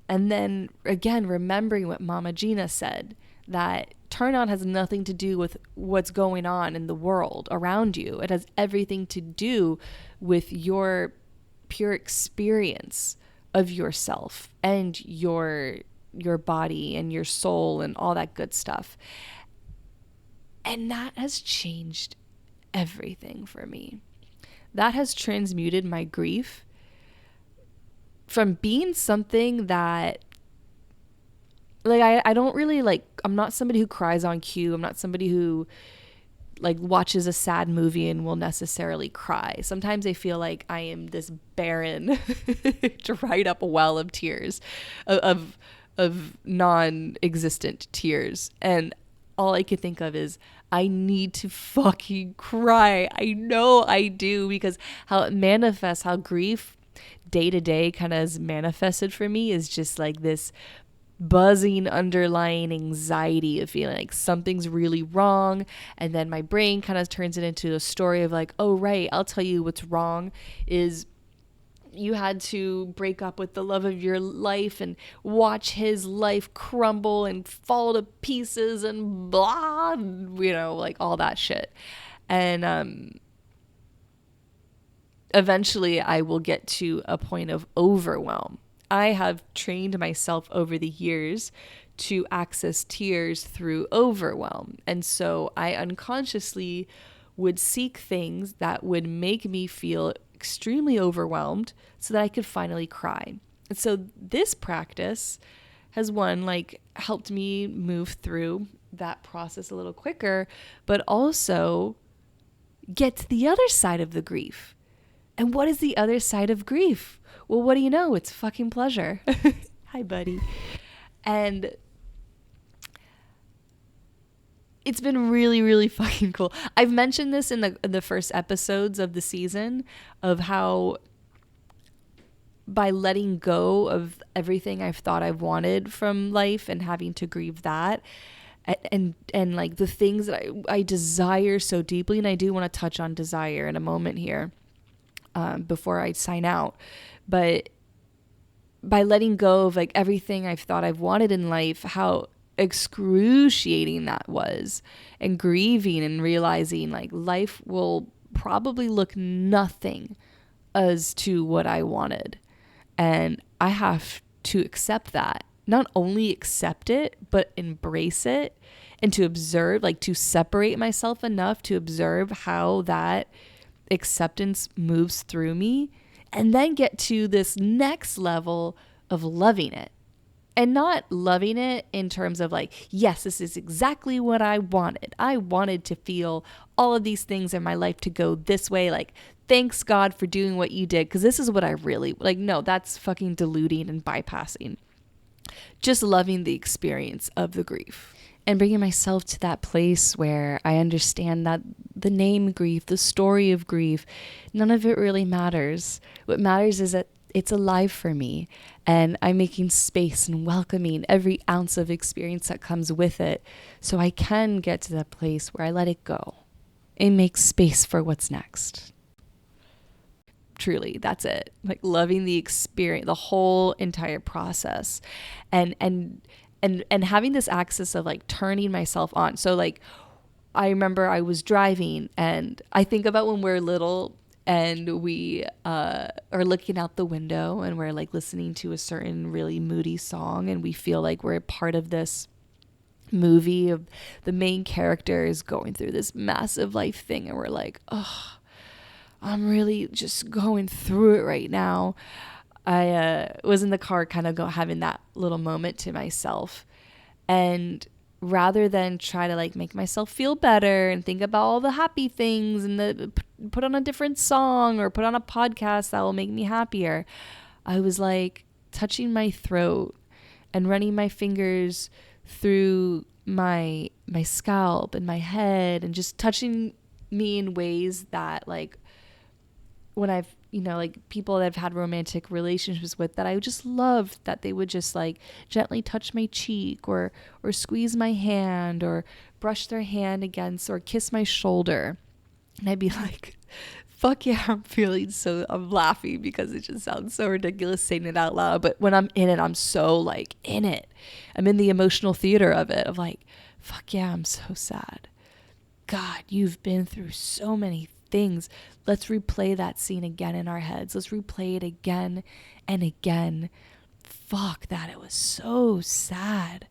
And then again, remembering what Mama Gina said, that turn on has nothing to do with what's going on in the world around you. It has everything to do with your pure experience of yourself and your body and your soul and all that good stuff. And that has changed everything for me. That has transmuted my grief from being something that, I don't really I'm not somebody who cries on cue. I'm not somebody who watches a sad movie and will necessarily cry. Sometimes I feel like I am this barren, dried up well of tears, of non-existent tears. And all I could think of is, I need to fucking cry. I know I do, because how it manifests, how grief day to day kind of has manifested for me is just like this buzzing underlying anxiety of feeling like something's really wrong. And then my brain kind of turns it into a story of like, oh right, I'll tell you what's wrong is you had to break up with the love of your life and watch his life crumble and fall to pieces and blah, all that shit. And eventually I will get to a point of overwhelm. I have trained myself over the years to access tears through overwhelm. And so I unconsciously would seek things that would make me feel extremely overwhelmed so that I could finally cry. And so this practice has helped me move through that process a little quicker, but also get to the other side of the grief. And what is the other side of grief? Well, what do you know? It's fucking pleasure. Hi, buddy. And it's been really, really fucking cool. I've mentioned this in the first episodes of the season of how by letting go of everything I've thought I've wanted from life and having to grieve that, and like the things that I desire so deeply, and I do want to touch on desire in a moment here, before I sign out, but by letting go of like everything I've thought I've wanted in life, how excruciating that was, and grieving and realizing like life will probably look nothing as to what I wanted. And I have to accept that. Not only accept it, but embrace it, and to observe, like to separate myself enough to observe how that acceptance moves through me, and then get to this next level of loving it. And not loving it in terms of like, yes, this is exactly what I wanted. I wanted to feel all of these things in my life to go this way. Like, thanks God for doing what you did, because this is what I really like. No, that's fucking diluting and bypassing. Just loving the experience of the grief and bringing myself to that place where I understand that the name grief, the story of grief, none of it really matters. What matters is that it's alive for me, and I'm making space and welcoming every ounce of experience that comes with it, so I can get to that place where I let it go and make space for what's next. Truly, that's it. Like loving the experience, the whole entire process, and having this access of like turning myself on. So like, I remember I was driving, and I think about when we're little and we are looking out the window and we're like listening to a certain really moody song, and we feel like we're part of this movie of the main character is going through this massive life thing, and we're like, oh, I'm really just going through it right now. I was in the car kind of having that little moment to myself, and rather than try to like make myself feel better and think about all the happy things and put on a different song or put on a podcast that will make me happier, I was like touching my throat and running my fingers through my scalp and my head, and just touching me in ways that like when I've, like people that I've had romantic relationships with, that I just loved, that they would just like gently touch my cheek or squeeze my hand or brush their hand against or kiss my shoulder. And I'd be like, fuck yeah, I'm laughing because it just sounds so ridiculous saying it out loud. But when I'm in it, I'm so like in it. I'm in the emotional theater of it, of like, fuck yeah, I'm so sad. God, you've been through so many things. Let's replay that scene again in our heads. Let's replay it again and again. Fuck that. It was so sad.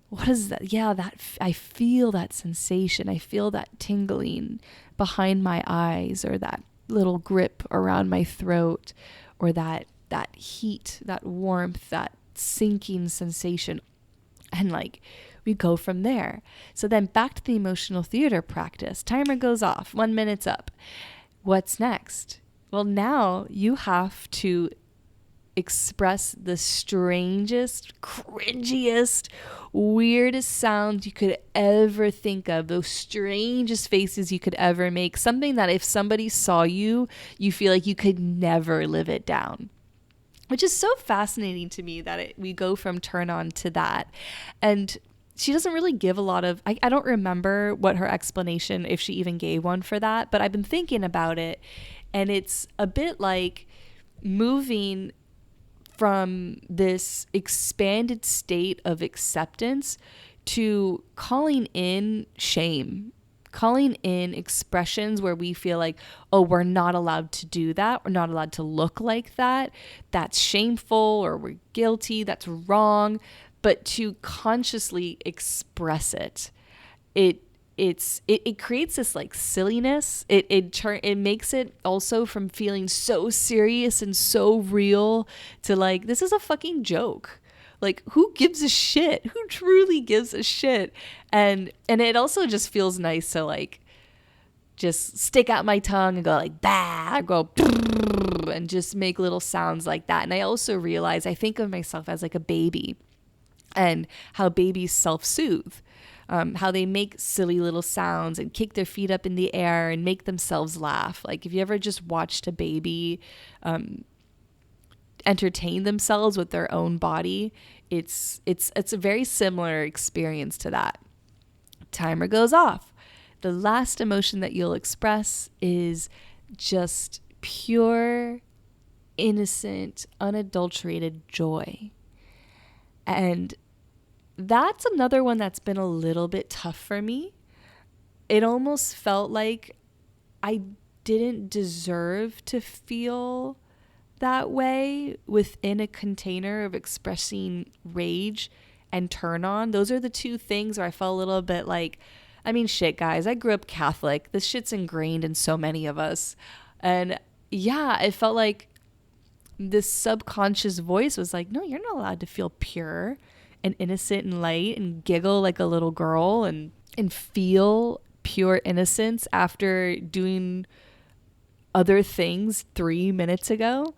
What is that? Yeah, I feel that sensation. I feel that tingling behind my eyes, or that little grip around my throat, or that heat, that warmth, that sinking sensation. And like, we go from there. So then back to the emotional theater practice. Timer goes off. 1 minute's up. What's next? Well, now you have to express the strangest, cringiest, weirdest sounds you could ever think of. Those strangest faces you could ever make. Something that if somebody saw you, you feel like you could never live it down. Which is so fascinating to me that we go from turn on to that. And she doesn't really give a lot of, I don't remember what her explanation, if she even gave one for that, but I've been thinking about it, and it's a bit like moving from this expanded state of acceptance to calling in shame, calling in expressions where we feel like, oh, we're not allowed to do that. We're not allowed to look like that. That's shameful, or we're guilty. That's wrong. But to consciously express it, it creates this like silliness. It makes it also from feeling so serious and so real to like, this is a fucking joke. Like, who gives a shit? Who truly gives a shit? And it also just feels nice to like just stick out my tongue and go like bah, or go and just make little sounds like that. And I also realize, I think of myself as like a baby, and how babies self-soothe, how they make silly little sounds and kick their feet up in the air and make themselves laugh. Like if you ever just watched a baby entertain themselves with their own body. It's a very similar experience to that. Timer goes off. The last emotion that you'll express is just pure, innocent, unadulterated joy. And that's another one that's been a little bit tough for me. It almost felt like I didn't deserve to feel that way within a container of expressing rage and turn on. Those are the two things where I felt a little bit like, I mean, shit, guys, I grew up Catholic. This shit's ingrained in so many of us. And yeah, it felt like this subconscious voice was like, no, you're not allowed to feel pure and innocent and light and giggle like a little girl and feel pure innocence after doing other things 3 minutes ago.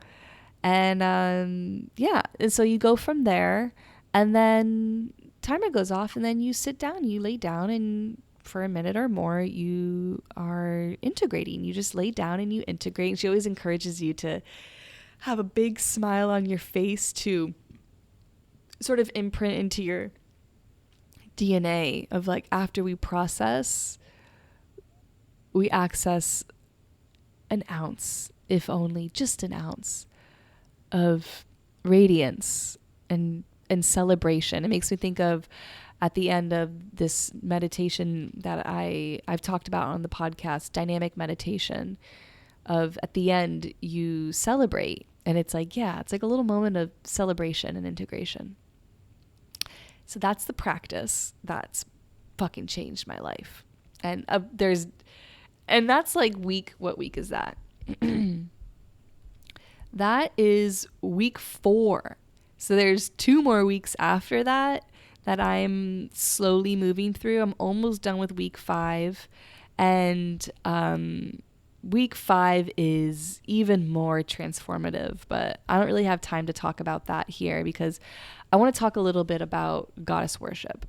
And yeah, and so you go from there, and then timer goes off, and then you sit down, you lay down, and for a minute or more you are integrating. You just lay down and you integrate. And she always encourages you to have a big smile on your face to sort of imprint into your DNA of like, after we process, we access an ounce, if only just an ounce, of radiance and celebration. It makes me think of, at the end of this meditation that I've talked about on the podcast, dynamic meditation, of at the end you celebrate, and it's like, yeah, it's like a little moment of celebration and integration. So that's the practice that's fucking changed my life. And that's like what week is that? That is week 4. So there's 2 more weeks after that I'm slowly moving through. I'm almost done with week 5. And week 5 is even more transformative, but I don't really have time to talk about that here because I want to talk a little bit about goddess worship.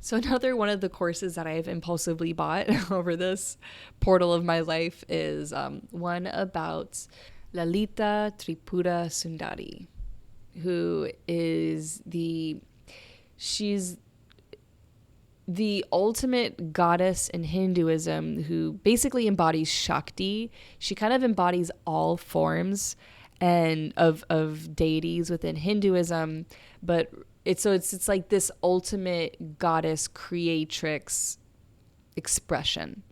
So another one of the courses that I've impulsively bought over this portal of my life is one about Lalita Tripura Sundari, who is she's the ultimate goddess in Hinduism, who basically embodies Shakti. She kind of embodies all forms and of deities within Hinduism, but it's like this ultimate goddess creatrix expression.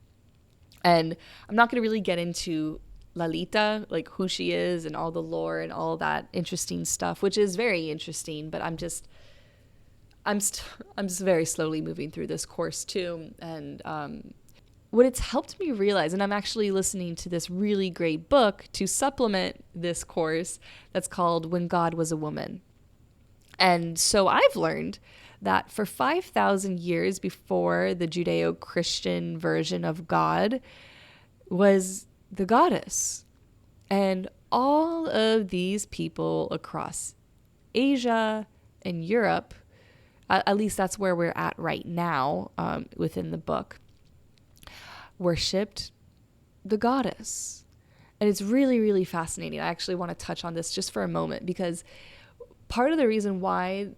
And I'm not going to really get into Lalita, like who she is and all the lore and all that interesting stuff, which is very interesting, but I'm just very slowly moving through this course too. And what it's helped me realize, and I'm actually listening to this really great book to supplement this course that's called When God Was a Woman. And so I've learned that for 5,000 years before the Judeo-Christian version of God was the goddess. And all of these people across Asia and Europe, at least that's where we're at right now within the book, worshipped the goddess. And it's really, really fascinating. I actually want to touch on this just for a moment, because part of the reason why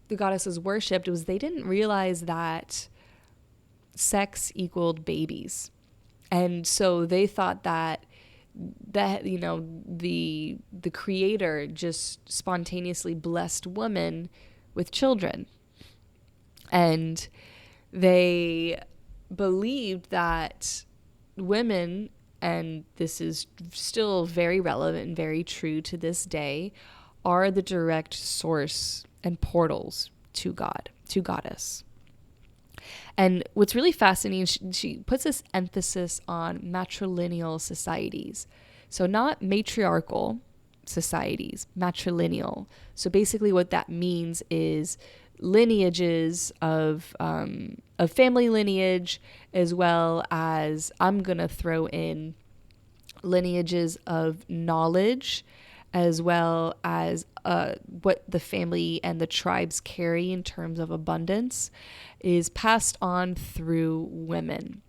the goddess was worshipped was they didn't realize that sex equaled babies. And so they thought that the creator just spontaneously blessed women with children. And they believed that women, and this is still very relevant and very true to this day, are the direct source and portals to God, to goddess. And what's really fascinating, she puts this emphasis on matrilineal societies. So not matriarchal societies, matrilineal. So basically what that means is lineages of family lineage, as well as, I'm going to throw in lineages of knowledge, as well as what the family and the tribes carry in terms of abundance, is passed on through women.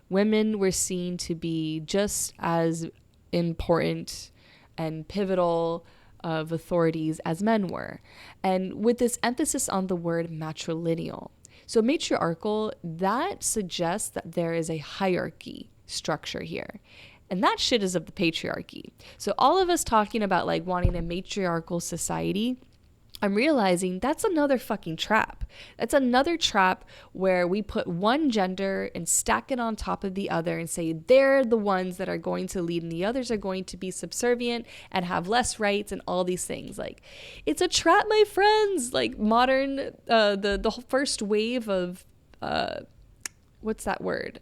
Women were seen to be just as important and pivotal of authorities as men were. And with this emphasis on the word matrilineal. So matriarchal, that suggests that there is a hierarchy structure here. And that shit is of the patriarchy. So all of us talking about like wanting a matriarchal society, I'm realizing that's another fucking trap. That's another trap where we put one gender and stack it on top of the other and say they're the ones that are going to lead and the others are going to be subservient and have less rights and all these things. Like, it's a trap, my friends. Like modern, the first wave of, what's that word?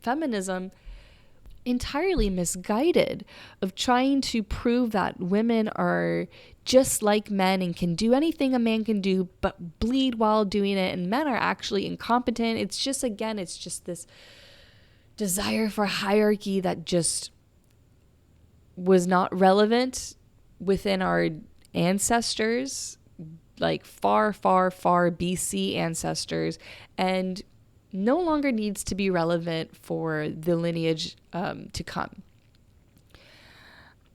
Feminism, entirely misguided, of trying to prove that women are just like men and can do anything a man can do but bleed while doing it, and men are actually incompetent. It's just, again, it's just this desire for hierarchy that just was not relevant within our ancestors, like far BC ancestors, and no longer needs to be relevant for the lineage to come.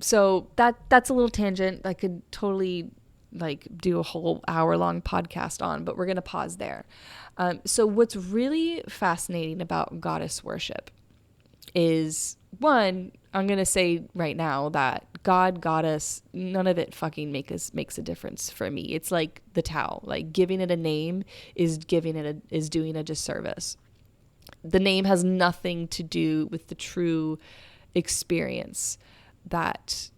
So that's a little tangent I could totally like do a whole hour-long podcast on, but we're going to pause there. So what's really fascinating about goddess worship is, one, I'm going to say right now that God, goddess, none of it fucking makes a difference for me. It's like the Tao. Like, giving it a name is doing a disservice. The name has nothing to do with the true experience that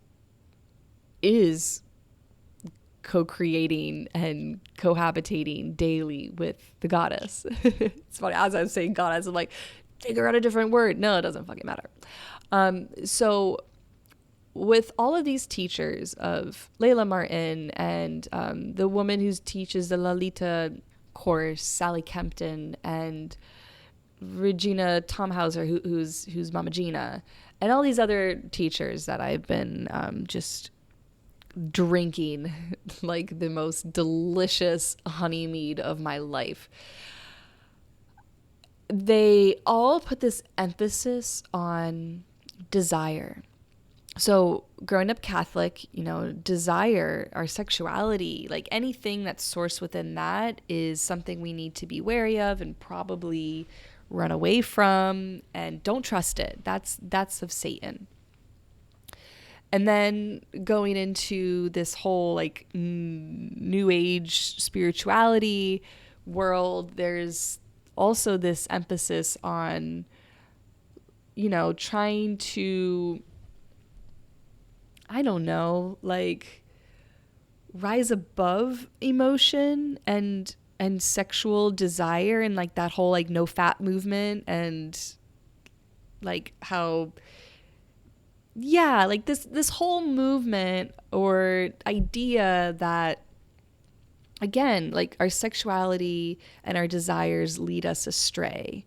is co-creating and cohabitating daily with the goddess. It's funny, as I was saying goddess, I'm like, figure out a different word. No, it doesn't fucking matter. So with all of these teachers of Layla Martin and the woman who teaches the Lalita course, Sally Kempton, and Regina Tomhauser, who's Mama Gina, and all these other teachers that I've been just drinking like the most delicious honey mead of my life. They all put this emphasis on desire. So growing up Catholic, desire, our sexuality, like anything that's sourced within that is something we need to be wary of and probably run away from, and don't trust it. That's of Satan. And then going into this whole like new age spirituality world, there's also this emphasis on, trying to, I don't know, like rise above emotion and sexual desire, and like that whole like no fat movement, and like how, yeah, like this whole movement or idea that, again, like our sexuality and our desires lead us astray.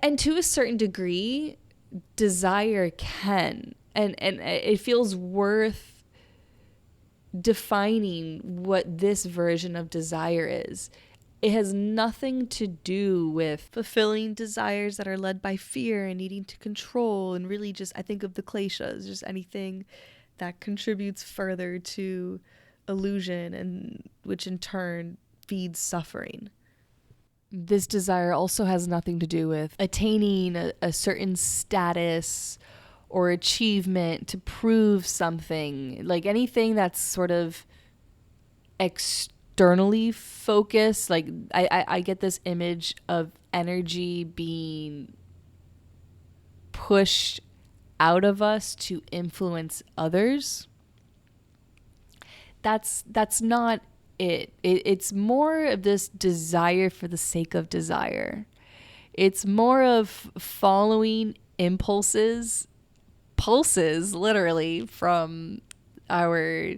And to a certain degree, desire can, and it feels worth defining what this version of desire is. It has nothing to do with fulfilling desires that are led by fear and needing to control, and really just, I think of the kleshas, just anything that contributes further to illusion, and which in turn feeds suffering. This desire also has nothing to do with attaining a certain status or achievement to prove something, like anything that's sort of externally focused. Like I get this image of energy being pushed out of us to influence others. That's not it. It's more of this desire for the sake of desire. It's more of following pulses literally from our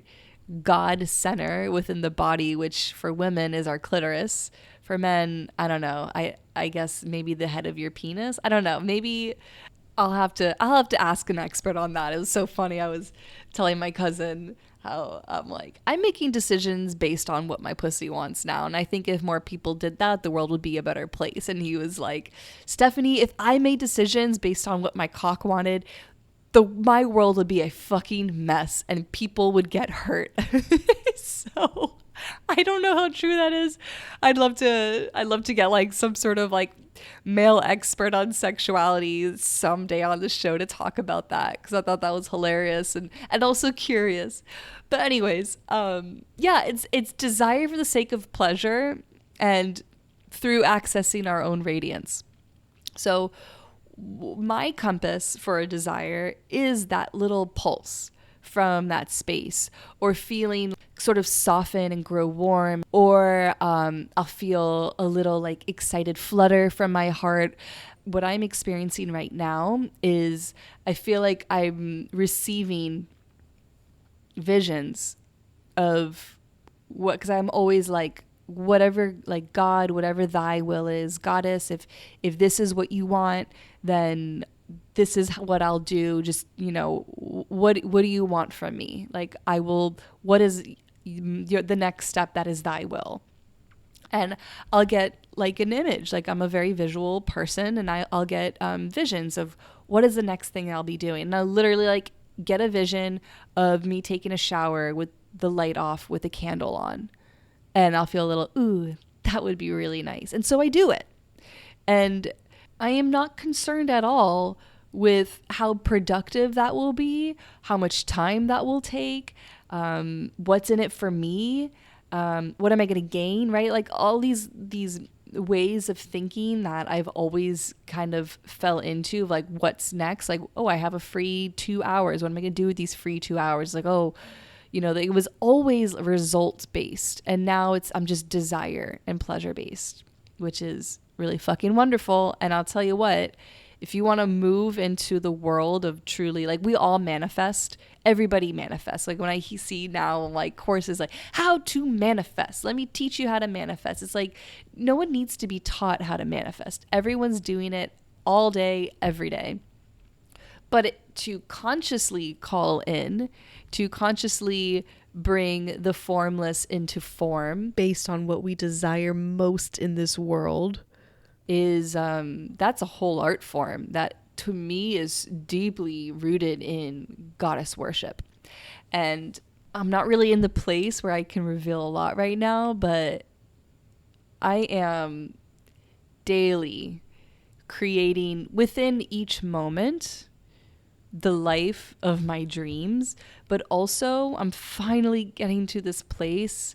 God center within the body, which for women is our clitoris. For men, I don't know. I guess maybe the head of your penis. I don't know. Maybe I'll have to ask an expert on that. It was so funny. I was telling my cousin how I'm making decisions based on what my pussy wants now. And I think if more people did that, the world would be a better place. And he was like, Stephanie, if I made decisions based on what my cock wanted, my world would be a fucking mess and people would get hurt. So I don't know how true that is. I'd love to get like some sort of like male expert on sexuality someday on the show to talk about that, because I thought that was hilarious and also curious. But anyways, yeah, it's desire for the sake of pleasure and through accessing our own radiance. So my compass for a desire is that little pulse from that space, or feeling sort of soften and grow warm, or I'll feel a little like excited flutter from my heart. What I'm experiencing right now is I feel like I'm receiving visions of what, because I'm always like, whatever, like God, whatever thy will is, goddess, if this is what you want, then this is what I'll do. Just, what do you want from me? Like, I will, what is the next step that is thy will? And I'll get like an image, like I'm a very visual person, and I'll get visions of what is the next thing I'll be doing. And I'll literally like get a vision of me taking a shower with the light off with a candle on. And I'll feel a little, ooh, that would be really nice. And so I do it. And I am not concerned at all with how productive that will be, how much time that will take, what's in it for me, what am I going to gain, right? Like all these ways of thinking that I've always kind of fell into, like what's next? Like, oh, I have a free 2 hours. What am I going to do with these free 2 hours? Like, oh, it was always results based, and now I'm just desire and pleasure based, which is really fucking wonderful. And I'll tell you what, if you want to move into the world of truly, like, we all manifest, everybody manifests. Like when I see now like courses like how to manifest, let me teach you how to manifest. It's like, no one needs to be taught how to manifest. Everyone's doing it all day, every day. But to consciously call in, to consciously bring the formless into form based on what we desire most in this world is, that's a whole art form that to me is deeply rooted in goddess worship. And I'm not really in the place where I can reveal a lot right now, but I am daily creating within each moment the life of my dreams. But also I'm finally getting to this place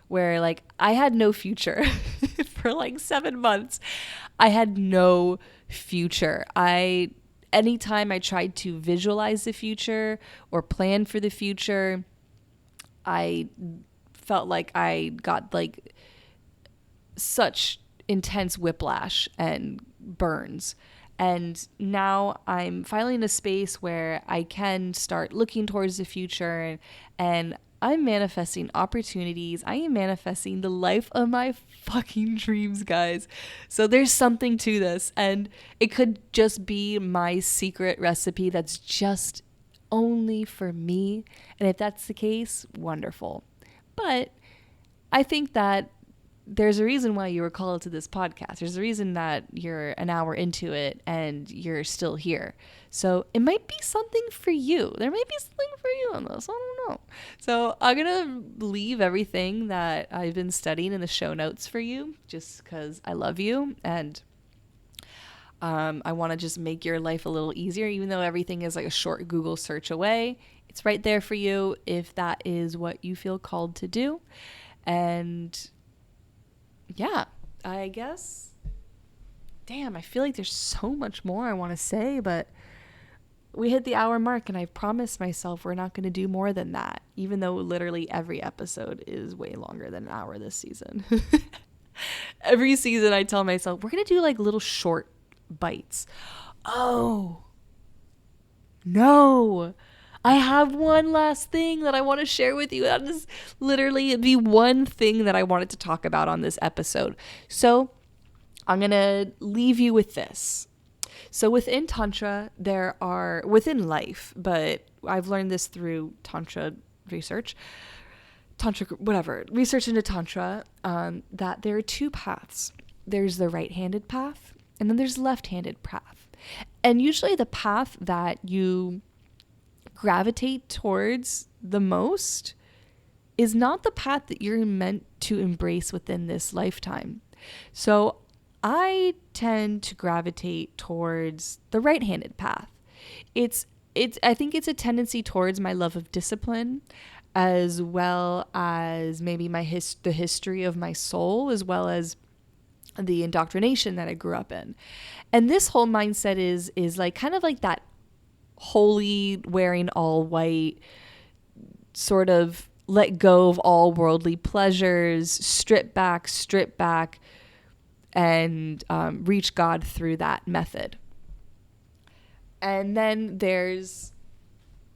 where like I had no future for like 7 months. I had no future. Anytime I tried to visualize the future or plan for the future, I felt like I got like such intense whiplash and burns. And now I'm finally in a space where I can start looking towards the future, and I'm manifesting opportunities. I am manifesting the life of my fucking dreams, guys. So there's something to this, and it could just be my secret recipe that's just only for me. And if that's the case, wonderful. But I think that there's a reason why you were called to this podcast. There's a reason that you're an hour into it and you're still here. So it might be something for you. There might be something for you on this. I don't know. So I'm going to leave everything that I've been studying in the show notes for you, just because I love you. And I want to just make your life a little easier, even though everything is like a short Google search away. It's right there for you if that is what you feel called to do. And yeah, I guess, damn, I feel like there's so much more I want to say, but we hit the hour mark, and I promised myself we're not going to do more than that, even though literally every episode is way longer than an hour this season. Every season I tell myself we're going to do like little short bites. Oh, no. I have one last thing that I want to share with you. That is literally the one thing that I wanted to talk about on this episode. So I'm going to leave you with this. So within Tantra, within life, but I've learned this through Tantra research, research into Tantra, that there are two paths. There's the right-handed path, and then there's the left-handed path. And usually the path that you gravitate towards the most is not the path that you're meant to embrace within this lifetime. So I tend to gravitate towards the right-handed path. I think it's a tendency towards my love of discipline, as well as maybe the history of my soul, as well as the indoctrination that I grew up in. And this whole mindset is like kind of like that holy, wearing all white, sort of let go of all worldly pleasures, strip back, and reach God through that method. And then there's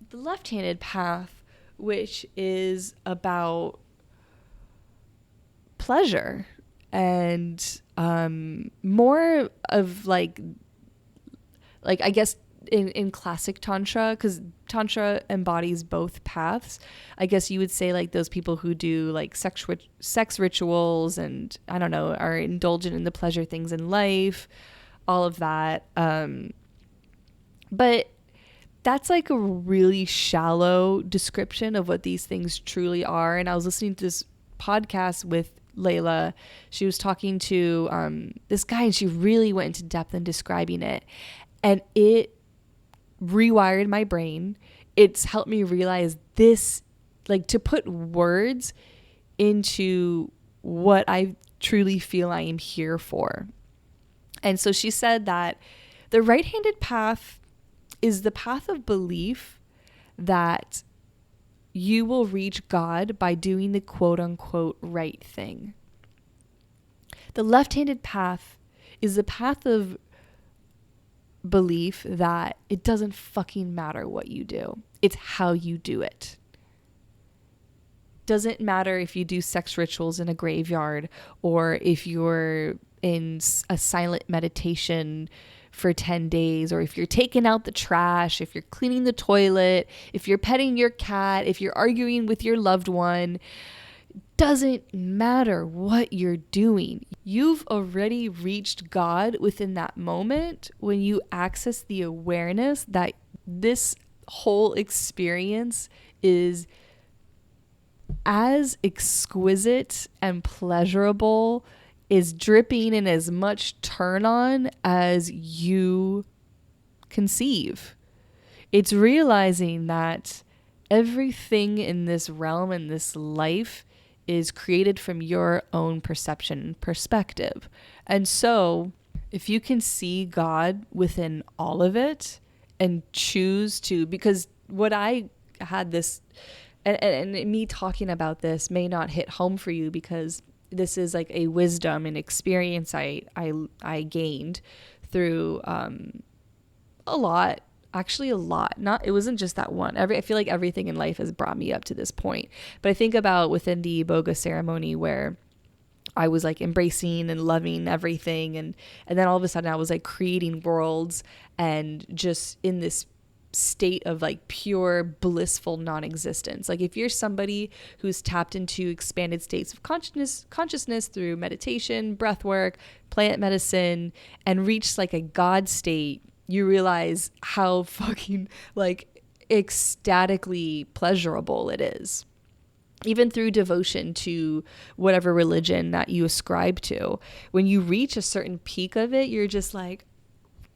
the left-handed path, which is about pleasure and more of like I guess in classic Tantra, because Tantra embodies both paths. I guess you would say like those people who do like sex rituals and, I don't know, are indulgent in the pleasure things in life, all of that. But that's like a really shallow description of what these things truly are. And I was listening to this podcast with Layla. She was talking to this guy, and she really went into depth in describing it. And it rewired my brain. It's helped me realize this, like, to put words into what I truly feel I am here for. And so she said that the right-handed path is the path of belief that you will reach God by doing the quote-unquote right thing. The left-handed path is the path of belief that it doesn't fucking matter what you do. It's how you do it. Doesn't matter if you do sex rituals in a graveyard, or if you're in a silent meditation for 10 days, or if you're taking out the trash, if you're cleaning the toilet, if you're petting your cat, if you're arguing with your loved one. Doesn't matter what you're doing. You've already reached God within that moment when you access the awareness that this whole experience is as exquisite and pleasurable, is dripping in as much turn on as you conceive. It's realizing that everything in this realm, in this life, is created from your own perception and perspective. And so if you can see God within all of it and choose to, because what I had this, and me talking about this may not hit home for you, because this is like a wisdom and experience I gained through a lot. Actually, a lot. It wasn't just that one. I feel like everything in life has brought me up to this point. But I think about within the Iboga ceremony, where I was like embracing and loving everything, and then all of a sudden I was like creating worlds and just in this state of like pure blissful non-existence. Like if you're somebody who's tapped into expanded states of consciousness through meditation, breath work, plant medicine, and reached like a God state, you realize how fucking like ecstatically pleasurable it is. Even through devotion to whatever religion that you ascribe to, when you reach a certain peak of it, you're just like,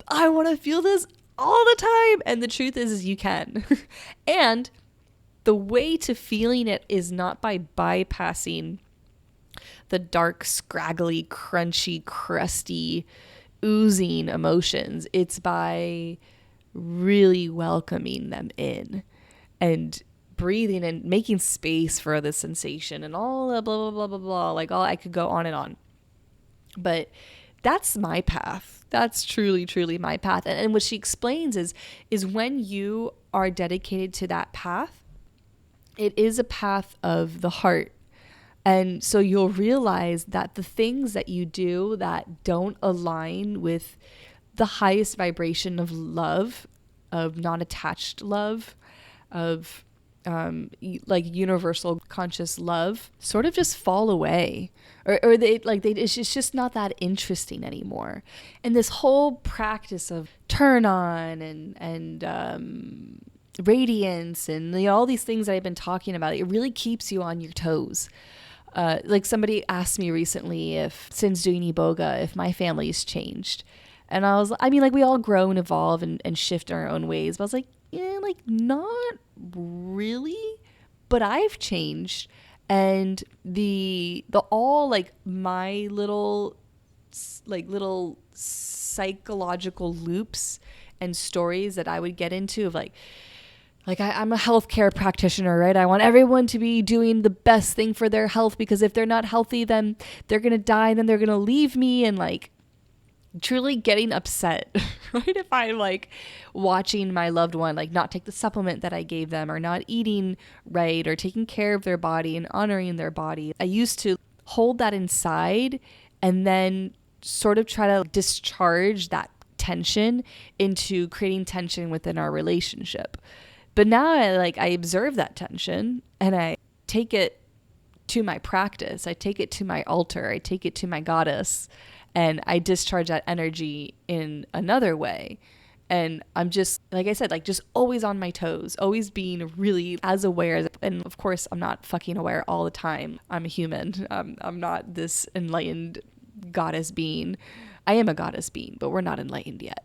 I want to feel this all the time. And the truth is you can. And the way to feeling it is not by bypassing the dark, scraggly, crunchy, crusty, oozing emotions. It's by really welcoming them in and breathing and making space for the sensation and all the blah, blah, blah, blah, blah. Like I could go on and on. But that's my path. That's truly, truly my path. And what she explains is when you are dedicated to that path, it is a path of the heart. And so you'll realize that the things that you do that don't align with the highest vibration of love, of non-attached love, of like universal conscious love, sort of just fall away, or it's just not that interesting anymore. And this whole practice of turn on and radiance and all these things that I've been talking about. It really keeps you on your toes. Like somebody asked me recently if, since doing iboga, if my family's changed. And I mean, like we all grow and evolve and shift in our own ways. But I was like, yeah, like not really, but I've changed. And the all like my little psychological loops and stories that I would get into of like I'm a healthcare practitioner, right? I want everyone to be doing the best thing for their health, because if they're not healthy, then they're going to die and then they're going to leave me, and like truly getting upset, right? If I'm like watching my loved one, like not take the supplement that I gave them, or not eating right, or taking care of their body and honoring their body. I used to hold that inside and then sort of try to discharge that tension into creating tension within our relationship. But now I observe that tension and I take it to my practice. I take it to my altar. I take it to my goddess, and I discharge that energy in another way. And I'm just, like I said, like just always on my toes, always being really as aware. And of course, I'm not fucking aware all the time. I'm a human. I'm not this enlightened goddess being. I am a goddess being, but we're not enlightened yet.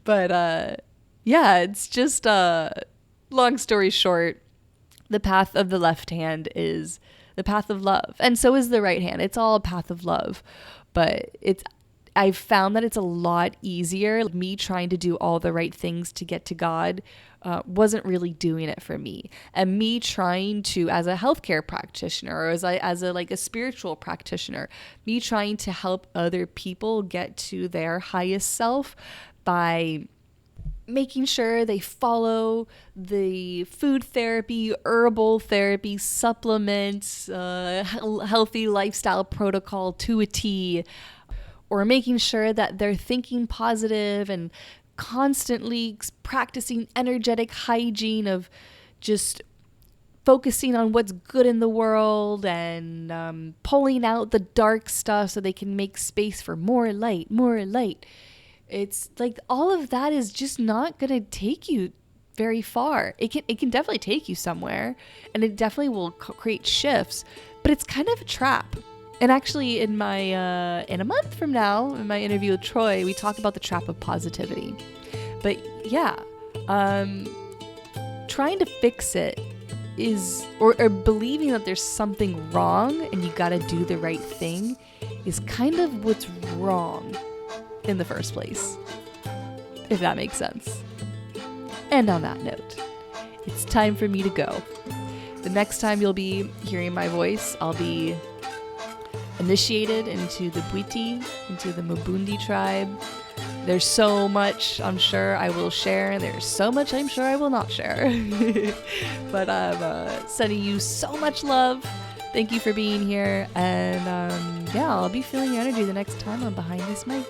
But yeah, it's just long story short, the path of the left hand is the path of love, and so is the right hand. It's all a path of love, but I've found that it's a lot easier. Me trying to do all the right things to get to God wasn't really doing it for me. And me trying to, as a healthcare practitioner, or as a spiritual practitioner, me trying to help other people get to their highest self by making sure they follow the food therapy, herbal therapy, supplements, healthy lifestyle protocol to a T, or making sure that they're thinking positive and constantly practicing energetic hygiene of just focusing on what's good in the world and pulling out the dark stuff so they can make space for more light, more light. It's like all of that is just not going to take you very far. It can definitely take you somewhere, and it definitely will create shifts, but it's kind of a trap. And actually in my in a month from now, in my interview with Troy, we talk about the trap of positivity. But yeah, trying to fix it is, or believing that there's something wrong and you got to do the right thing is kind of what's wrong in the first place, if that makes sense. And on that note, it's time for me to go. The next time you'll be hearing my voice, I'll be initiated into the Bwiti, into the Mubundi tribe. There's so much I'm sure I will share, and there's so much I'm sure I will not share. But I'm sending you so much love. Thank you for being here, and yeah, I'll be feeling your energy the next time I'm behind this mic.